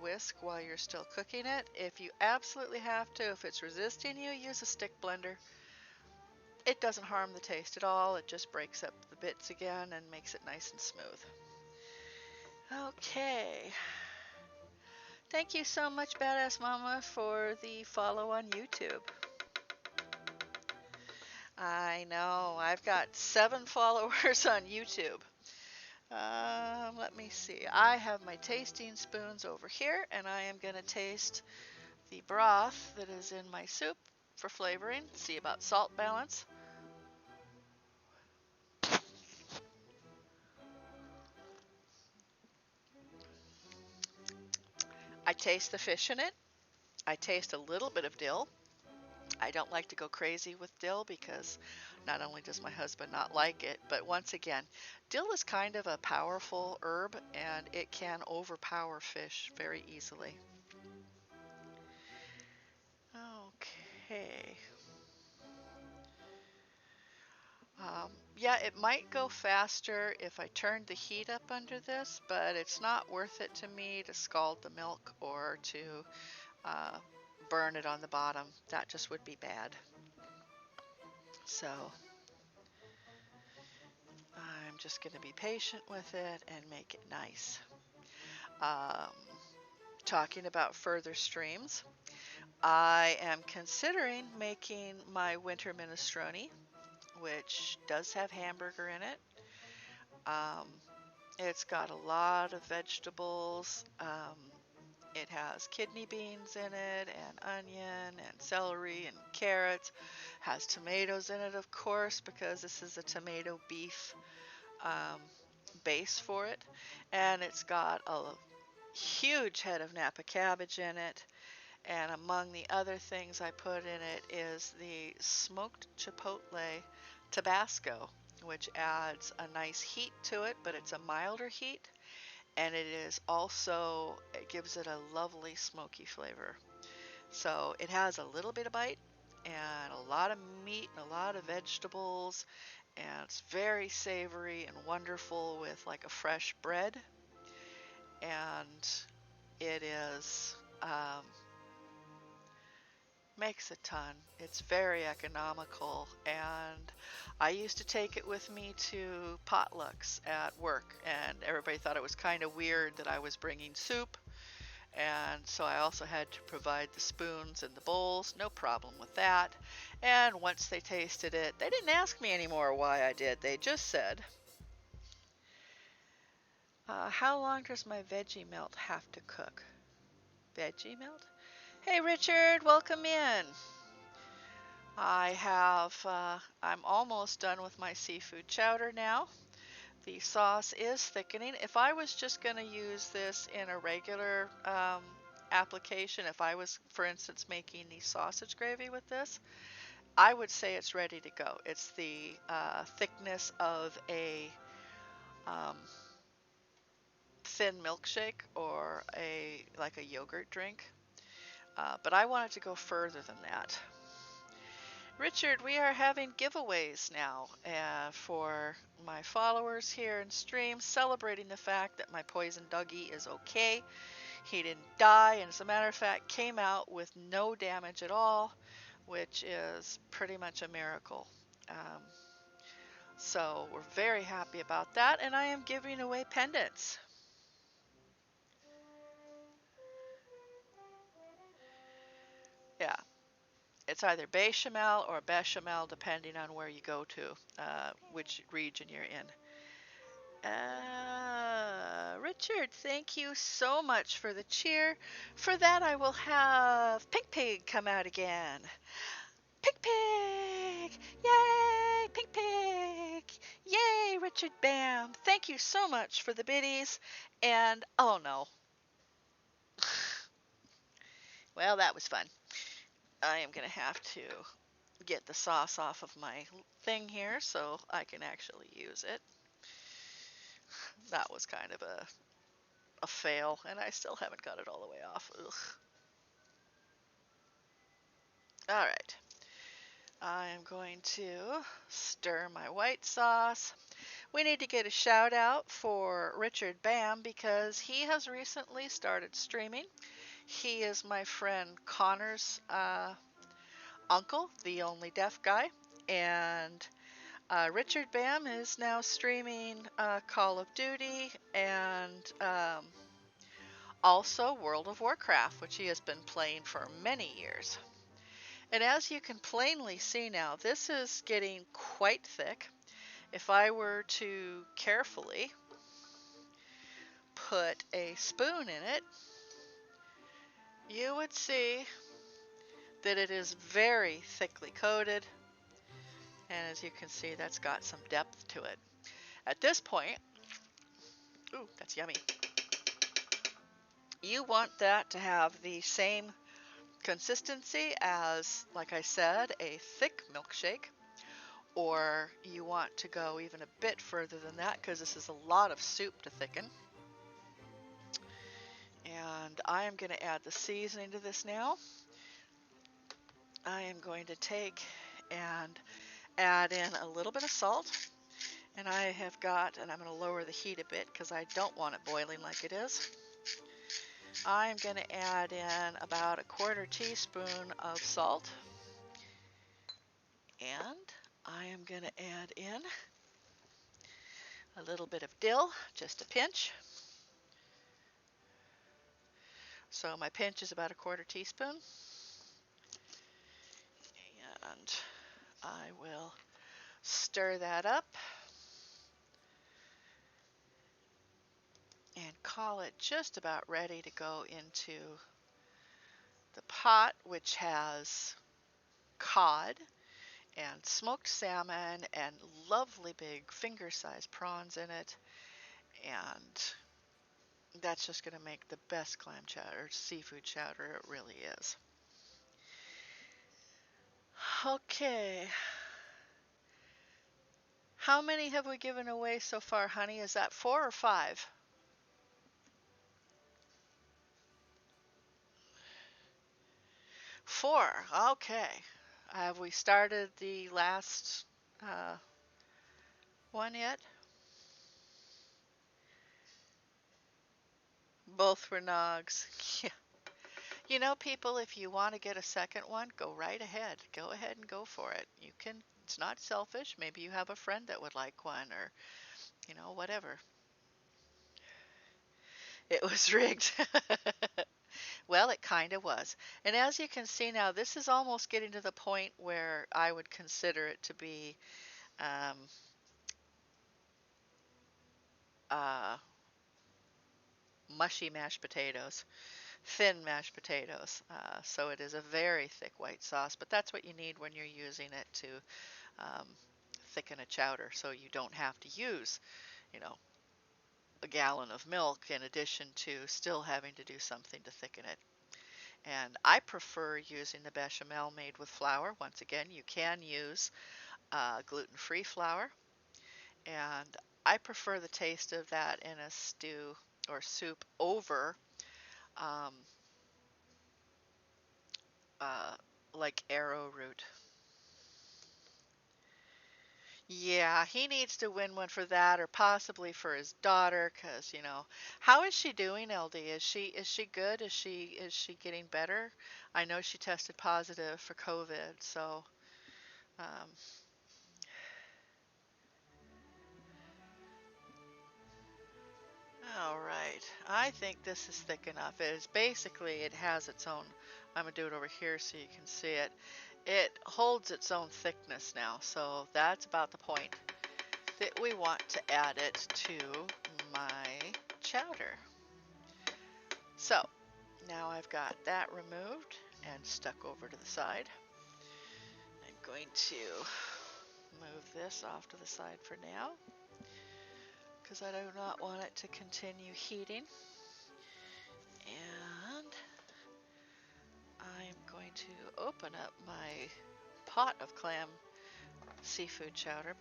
whisk while you're still cooking it. If you absolutely have to, if it's resisting you, use a stick blender. It doesn't harm the taste at all. It just breaks up the bits again and makes it nice and smooth. Okay. Thank you so much, Badass Mama, for the follow on YouTube. I know, I've got 7 followers on YouTube. Let me see. I have my tasting spoons over here, and I am going to taste the broth that is in my soup for flavoring. See about salt balance. I taste the fish in it. I taste a little bit of dill. I don't like to go crazy with dill because not only does my husband not like it, but once again, dill is kind of a powerful herb and it can overpower fish very easily. Okay. Yeah, it might go faster if I turned the heat up under this, but it's not worth it to me to scald the milk or to uh, burn it on the bottom. That just would be bad. So I'm just going to be patient with it and make it nice. Um, Talking about further streams, I am considering making my winter minestrone, which does have hamburger in it. Um, it's got a lot of vegetables. It has kidney beans in it, and onion, and celery, and carrots. Has tomatoes in it, of course, because this is a tomato beef um, base for it. And it's got a huge head of Napa cabbage in it. And among the other things I put in it is the smoked chipotle Tabasco, which adds a nice heat to it, but it's a milder heat. And it gives it a lovely smoky flavor. So it has a little bit of bite and a lot of meat and a lot of vegetables. And it's very savory and wonderful with like a fresh bread. And it makes a ton. It's very economical, and I used to take it with me to potlucks at work, and everybody thought it was kind of weird that I was bringing soup, and so I also had to provide the spoons and the bowls. No problem with that. And once they tasted it, they didn't ask me anymore why I did. They just said, how long does my veggie melt have to cook? Veggie melt? Hey Richard, welcome in. I'm almost done with my seafood chowder now. The sauce is thickening. If I was just going to use this in a regular application, if I was, for instance, making the sausage gravy with this, I would say it's ready to go. It's the thickness of a um, thin milkshake or like a yogurt drink. But I wanted to go further than that. Richard, we are having giveaways now for my followers here in stream, celebrating the fact that my poison Dougie is okay. He didn't die, and as a matter of fact, came out with no damage at all, which is pretty much a miracle. Um, so we're very happy about that, and I am giving away pendants. Yeah, it's either Bechamel or Bechamel, depending on where you go to, which region you're in. Richard, thank you so much for the cheer. For that, I will have Pink Pig come out again. Pink Pig! Yay, Pink Pig! Yay, Richard Bam! Thank you so much for the biddies. And, oh no. Well, that was fun. I am going to have to get the sauce off of my thing here so I can actually use it. That was kind of a fail, and I still haven't got it all the way off. Ugh. All right. I am going to stir my white sauce. We need to get a shout out for Richard Bam because he has recently started streaming. He is my friend Connor's uncle, the only deaf guy, and Richard Bam is now streaming Call of Duty and also World of Warcraft, which he has been playing for many years. And as you can plainly see now, this is getting quite thick. If I were to carefully put a spoon in it, you would see that it is very thickly coated. And as you can see, that's got some depth to it. At this point, ooh, that's yummy. You want that to have the same consistency as, like I said, a thick milkshake. Or you want to go even a bit further than that because this is a lot of soup to thicken. And I am going to add the seasoning to this now. I am going to take and add in a little bit of salt. And I'm going to lower the heat a bit because I don't want it boiling like it is. I'm going to add in about a 1/4 teaspoon of salt. And I am going to add in a little bit of dill, just a pinch. So my pinch is about a 1/4 teaspoon. And I will stir that up. call it just about ready to go into the pot, which has cod and smoked salmon and lovely big finger-sized prawns in it. And that's just going to make the best clam chowder, seafood chowder it really is. Okay. How many have we given away so far, honey? Is that 4 or 5? 4. Okay. Have we started the last one yet? Both were nogs. Yeah. You know, people, if you want to get a second one, go right ahead. Go ahead and go for it. You can, it's not selfish. Maybe you have a friend that would like one or, whatever. It was rigged. Well, it kind of was. And as you can see now, this is almost getting to the point where I would consider it to be um, uh, mushy mashed potatoes, thin mashed potatoes. So it is a very thick white sauce, but that's what you need when you're using it to um, thicken a chowder. So you don't have to use, you know, a gallon of milk in addition to still having to do something to thicken it. And I prefer using the bechamel made with flour. Once again, you can use gluten-free flour. And I prefer the taste of that in a stew or soup over um, uh, like arrowroot. Yeah, he needs to win one for that or possibly for his daughter because, how is she doing, LD? Is she good? Is she getting better? I know she tested positive for COVID, so um, all right. I think this is thick enough. It has its own. I'm gonna do it over here so you can see it. It holds its own thickness now, so that's about the point that we want to add it to my chowder. So now I've got that removed and stuck over to the side. I'm going to move this off to the side for now because I do not want it to continue heating. And I'm going to open up my pot of clam seafood chowder,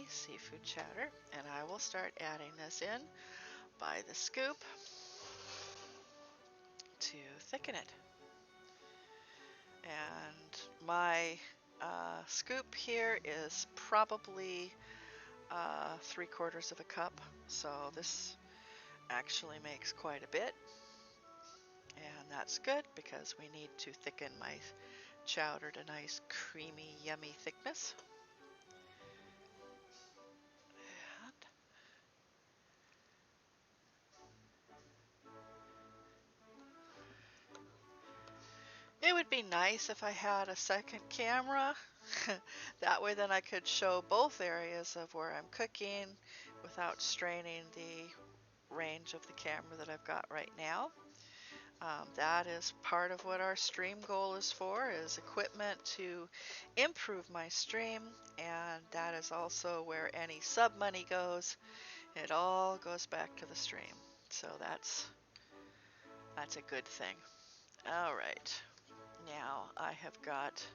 seafood chowder, and I will start adding this in by the scoop to thicken it. And my scoop here is probably 3/4 of a cup, so this actually makes quite a bit. And that's good because we need to thicken my chowder to nice creamy yummy thickness. It would be nice if I had a second camera. That way then I could show both areas of where I'm cooking without straining the range of the camera that I've got right now. That is part of what our stream goal is for, is equipment to improve my stream, and that is also where any sub money goes. It all goes back to the stream. So that's a good thing. All right. Now I have got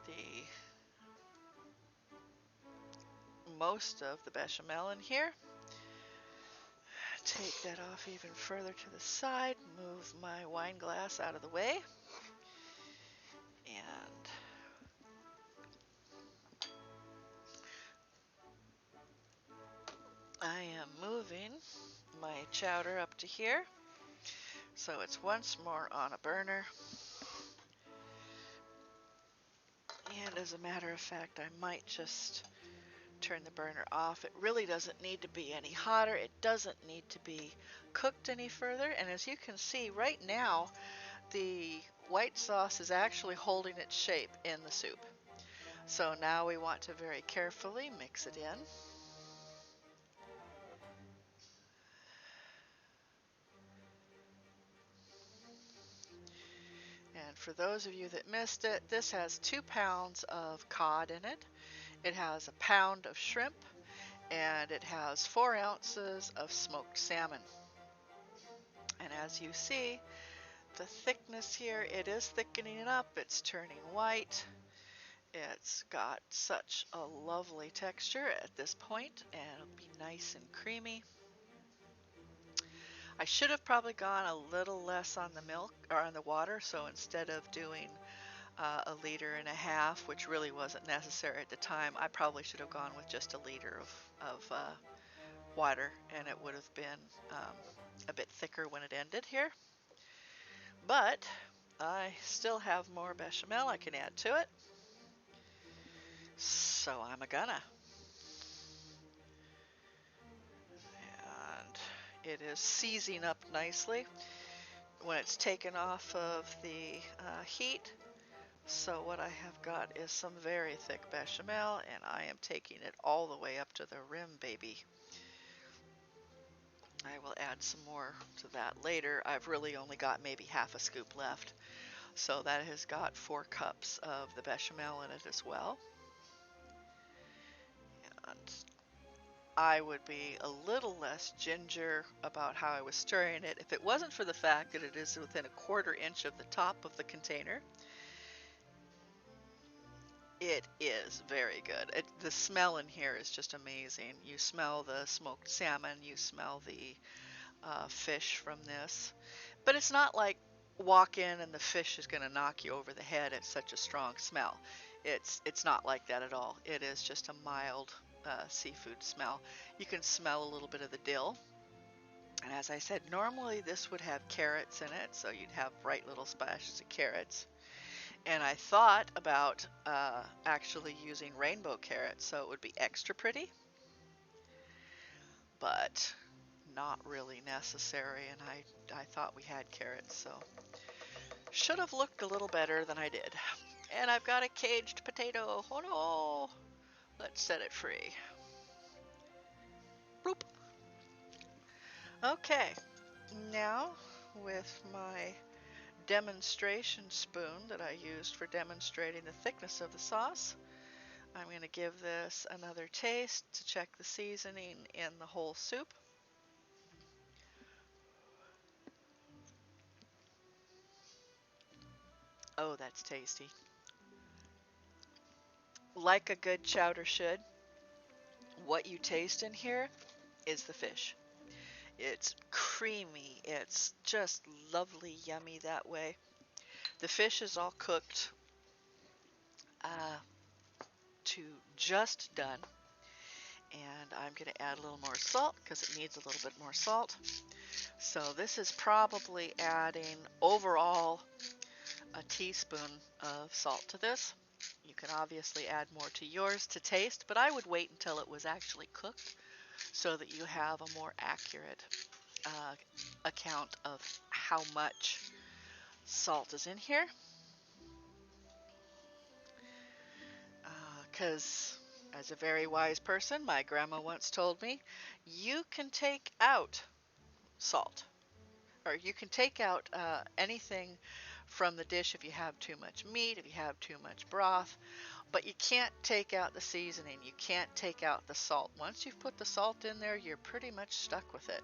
the most of the bechamel in here. Take that off even further to the side, move my wine glass out of the way, and I am moving my chowder up to here, so it's once more on a burner. And as a matter of fact, I might just turn the burner off. It really doesn't need to be any hotter. It doesn't need to be cooked any further. And as you can see right now, the white sauce is actually holding its shape in the soup. So now we want to very carefully mix it in. And for those of you that missed it, this has 2 pounds of cod in it. It has a pound of shrimp, and it has 4 ounces of smoked salmon. And as you see, the thickness here, it is thickening up, it's turning white. It's got such a lovely texture at this point, and it'll be nice and creamy. I should have probably gone a little less on the milk or on the water, so instead of doing 1.5 liters, which really wasn't necessary at the time, I probably should have gone with just 1 liter of water, and it would have been a bit thicker when it ended here. But I still have more bechamel I can add to it, so I'm gonna. And it is seizing up nicely when it's taken off of the heat. So what I have got is some very thick bechamel, and I am taking it all the way up to the rim, baby. I will add some more to that later. I've really only got maybe half a scoop left. So that has got 4 cups of the bechamel in it as well. And I would be a little less ginger about how I was stirring it if it wasn't for the fact that it is within 1/4 inch of the top of the container. It is very good. The smell in here is just amazing. You smell the smoked salmon, you smell the fish from this, but it's not like walk in and the fish is going to knock you over the head. It's such a strong smell. It's not like that at all. It is just a mild seafood smell. You can smell a little bit of the dill. And as I said, normally this would have carrots in it, so you'd have bright little splashes of carrots. And I thought about actually using rainbow carrots, so it would be extra pretty, but not really necessary. And I thought we had carrots, so should have looked a little better than I did. And I've got a caged potato. Oh no! Let's set it free. Bloop. Okay, now with my demonstration spoon that I used for demonstrating the thickness of the sauce, I'm going to give this another taste to check the seasoning in the whole soup. Oh, that's tasty. Like a good chowder should, what you taste in here is the fish. It's creamy, it's just lovely, yummy that way. The fish is all cooked to just done, and I'm going to add a little more salt because it needs a little bit more salt. So this is probably adding overall a teaspoon of salt to this. You can obviously add more to yours to taste, but I would wait until it was actually cooked so that you have a more accurate account of how much salt is in here. Because as a very wise person, my grandma once told me, you can take out salt, or you can take out anything from the dish if you have too much meat, if you have too much broth, but you can't take out the seasoning, you can't take out the salt. Once you've put the salt in there, you're pretty much stuck with it.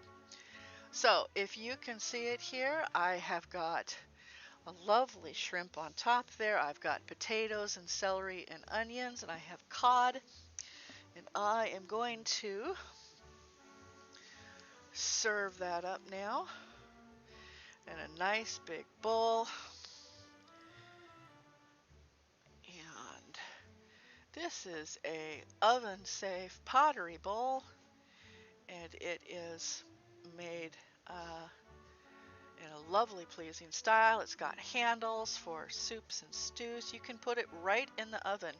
So if you can see it here, I have got a lovely shrimp on top there. I've got potatoes and celery and onions, and I have cod, and I am going to serve that up now in a nice big bowl. And this is a oven safe pottery bowl, and it is made in a lovely pleasing style. It's got handles for soups and stews. You can put it right in the oven,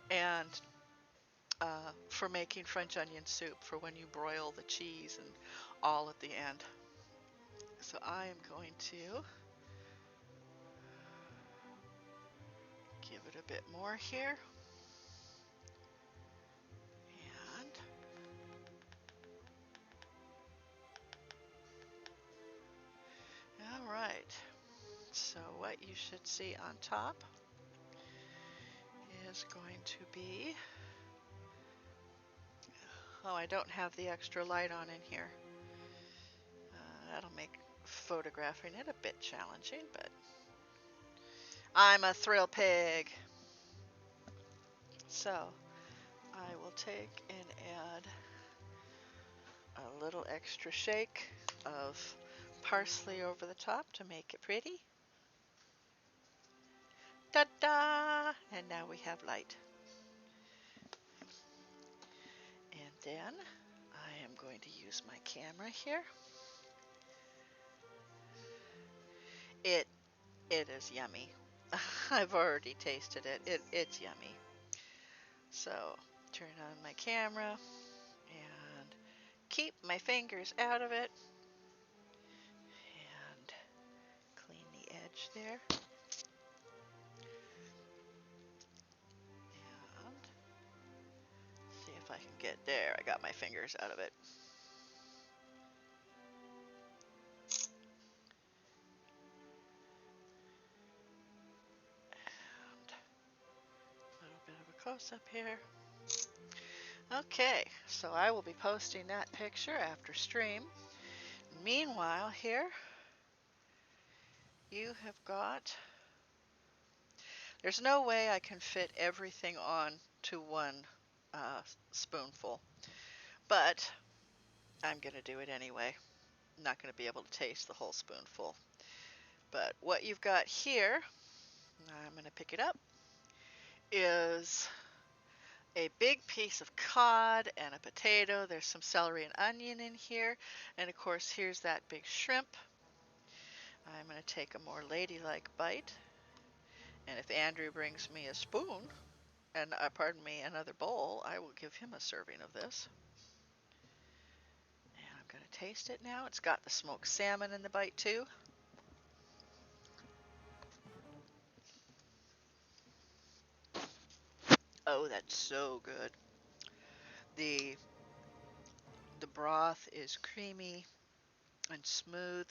and for making French onion soup, for when you broil the cheese and all at the end. So I am going to give it a bit more here. And all right. So what you should see on top is going to be, oh, I don't have the extra light on in here. That'll make photographing it a bit challenging, but I'm a thrill pig. So I will take and add a little extra shake of parsley over the top to make it pretty. Ta-da! And now we have light. And then I am going to use my camera here. It is yummy. I've already tasted it. It's yummy. So turn on my camera and keep my fingers out of it and clean the edge there. And see if I can get there. I got my fingers out of it. And a little bit of a close-up here. Okay, so I will be posting that picture after stream. Meanwhile, here you have got, there's no way I can fit everything on to one spoonful, but I'm going to do it anyway. I'm not going to be able to taste the whole spoonful. But what you've got here, I'm going to pick it up, is a big piece of cod and a potato. There's some celery and onion in here. And of course, here's that big shrimp. I'm going to take a more ladylike bite. And if Andrew brings me a spoon, and pardon me, another bowl, I will give him a serving of this. And I'm going to taste it now. It's got the smoked salmon in the bite too. Oh, that's so good. The broth is creamy and smooth.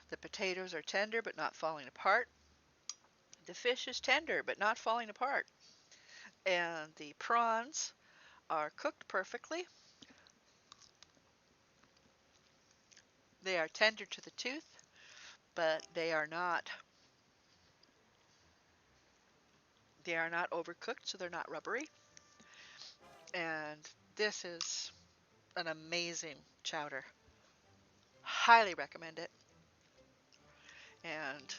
The potatoes are tender but not falling apart. The fish is tender but not falling apart. And the prawns are cooked perfectly. They are tender to the tooth, but they are not overcooked, so they're not rubbery. And this is an amazing chowder. Highly recommend it. And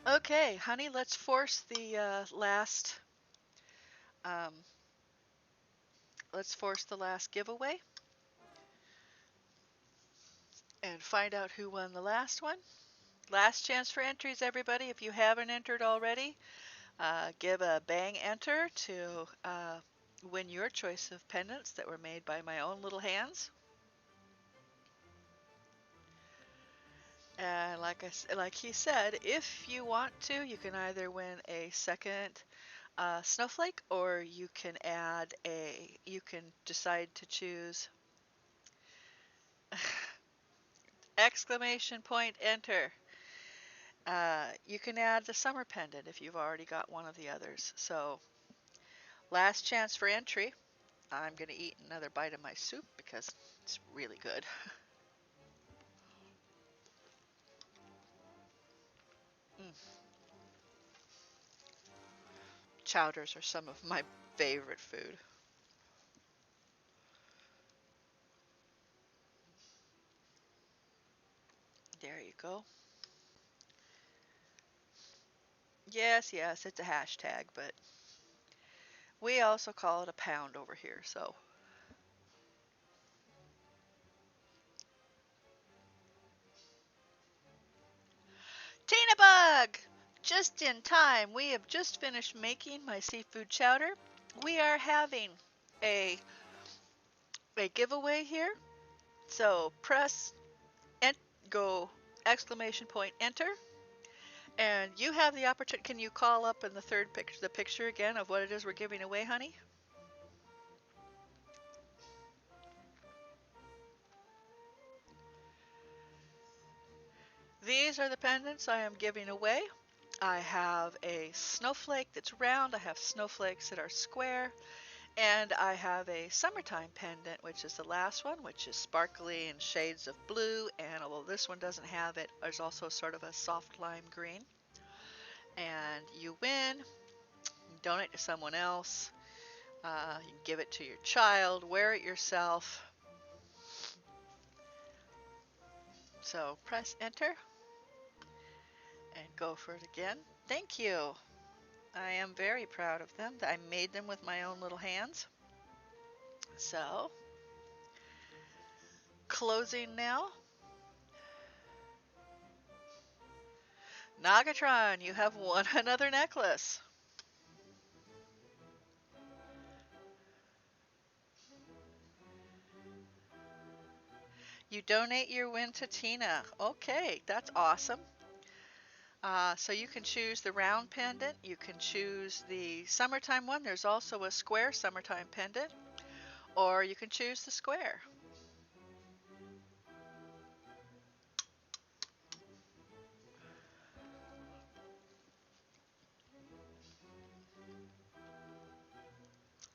okay, honey, let's force the last giveaway and find out who won the last one. Last chance for entries, everybody. If you haven't entered already, give a bang enter to win your choice of pendants that were made by my own little hands. And like he said, if you want to, you can either win a second snowflake, or you can decide to choose exclamation point enter. You can add the summer pendant if you've already got one of the others. So last chance for entry. I'm going to eat another bite of my soup because it's really good. Chowders are some of my favorite food. There you go. Yes, it's a hashtag, but we also call it a pound over here, so. Tina Bug! Just in time. We have just finished making my seafood chowder. We are having a giveaway here. So press and go exclamation point enter. And you have the opportunity. Can you call up in the third picture, the picture again of what it is we're giving away, honey? These are the pendants I am giving away. I have a snowflake that's round, I have snowflakes that are square, and I have a summertime pendant, which is the last one, which is sparkly in shades of blue, and although this one doesn't have it, there's also sort of a soft lime green. And you win, you donate to someone else, you can give it to your child, wear it yourself. So press enter and go for it again. Thank you. I am very proud of them. I made them with my own little hands. So, closing now. Nagatron, you have won another necklace. You donate your win to Tina. Okay, that's awesome. So you can choose the round pendant. You can choose the summertime one. There's also a square summertime pendant. Or you can choose the square.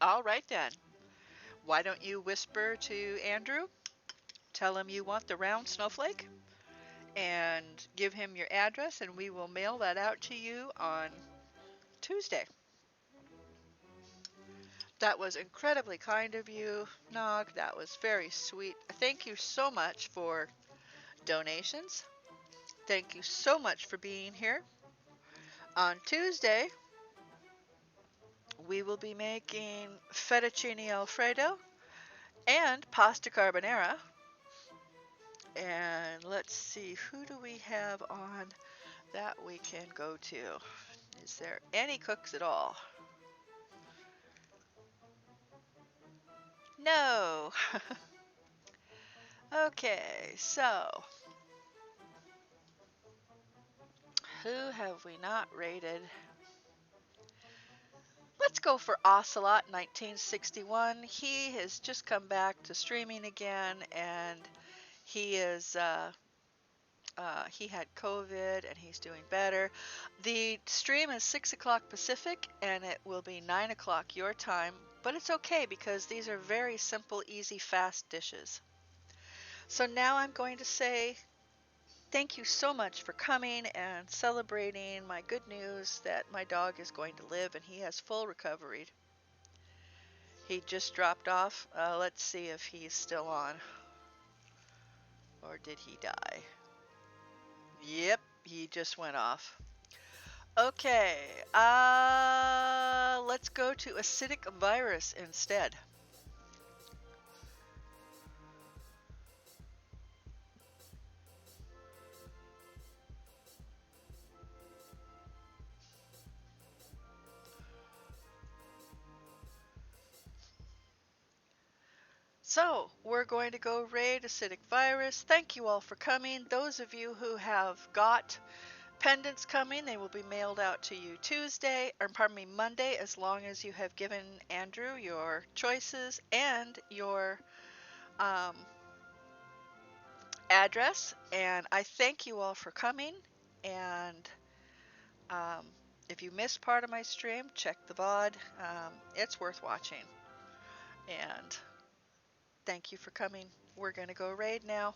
All right then. Why don't you whisper to Andrew? Tell him you want the round snowflake and give him your address, and we will mail that out to you on Tuesday. That was incredibly kind of you, Nog. That was very sweet. Thank you so much for donations. Thank you so much for being here. On Tuesday, we will be making Fettuccine Alfredo and pasta carbonara. And let's see, who do we have on that we can go to? Is there any cooks at all? No. Okay, so who have we not rated? Let's go for Ocelot 1961. He has just come back to streaming again, and he is he had COVID and he's doing better. The stream is 6 o'clock Pacific and it will be 9 o'clock your time, but it's okay because these are very simple, easy, fast dishes. So now I'm going to say thank you so much for coming and celebrating my good news that my dog is going to live and he has full recovery. He just dropped off. Let's see if he's still on. Or did he die? Yep, he just went off. Okay, let's go to acidic virus instead. So, we're going to go raid acidic virus. Thank you all for coming. Those of you who have got pendants coming, they will be mailed out to you Tuesday, or pardon me, Monday, as long as you have given Andrew your choices and your address. And I thank you all for coming. And if you missed part of my stream, check the VOD. It's worth watching. And thank you for coming. We're going to go raid now.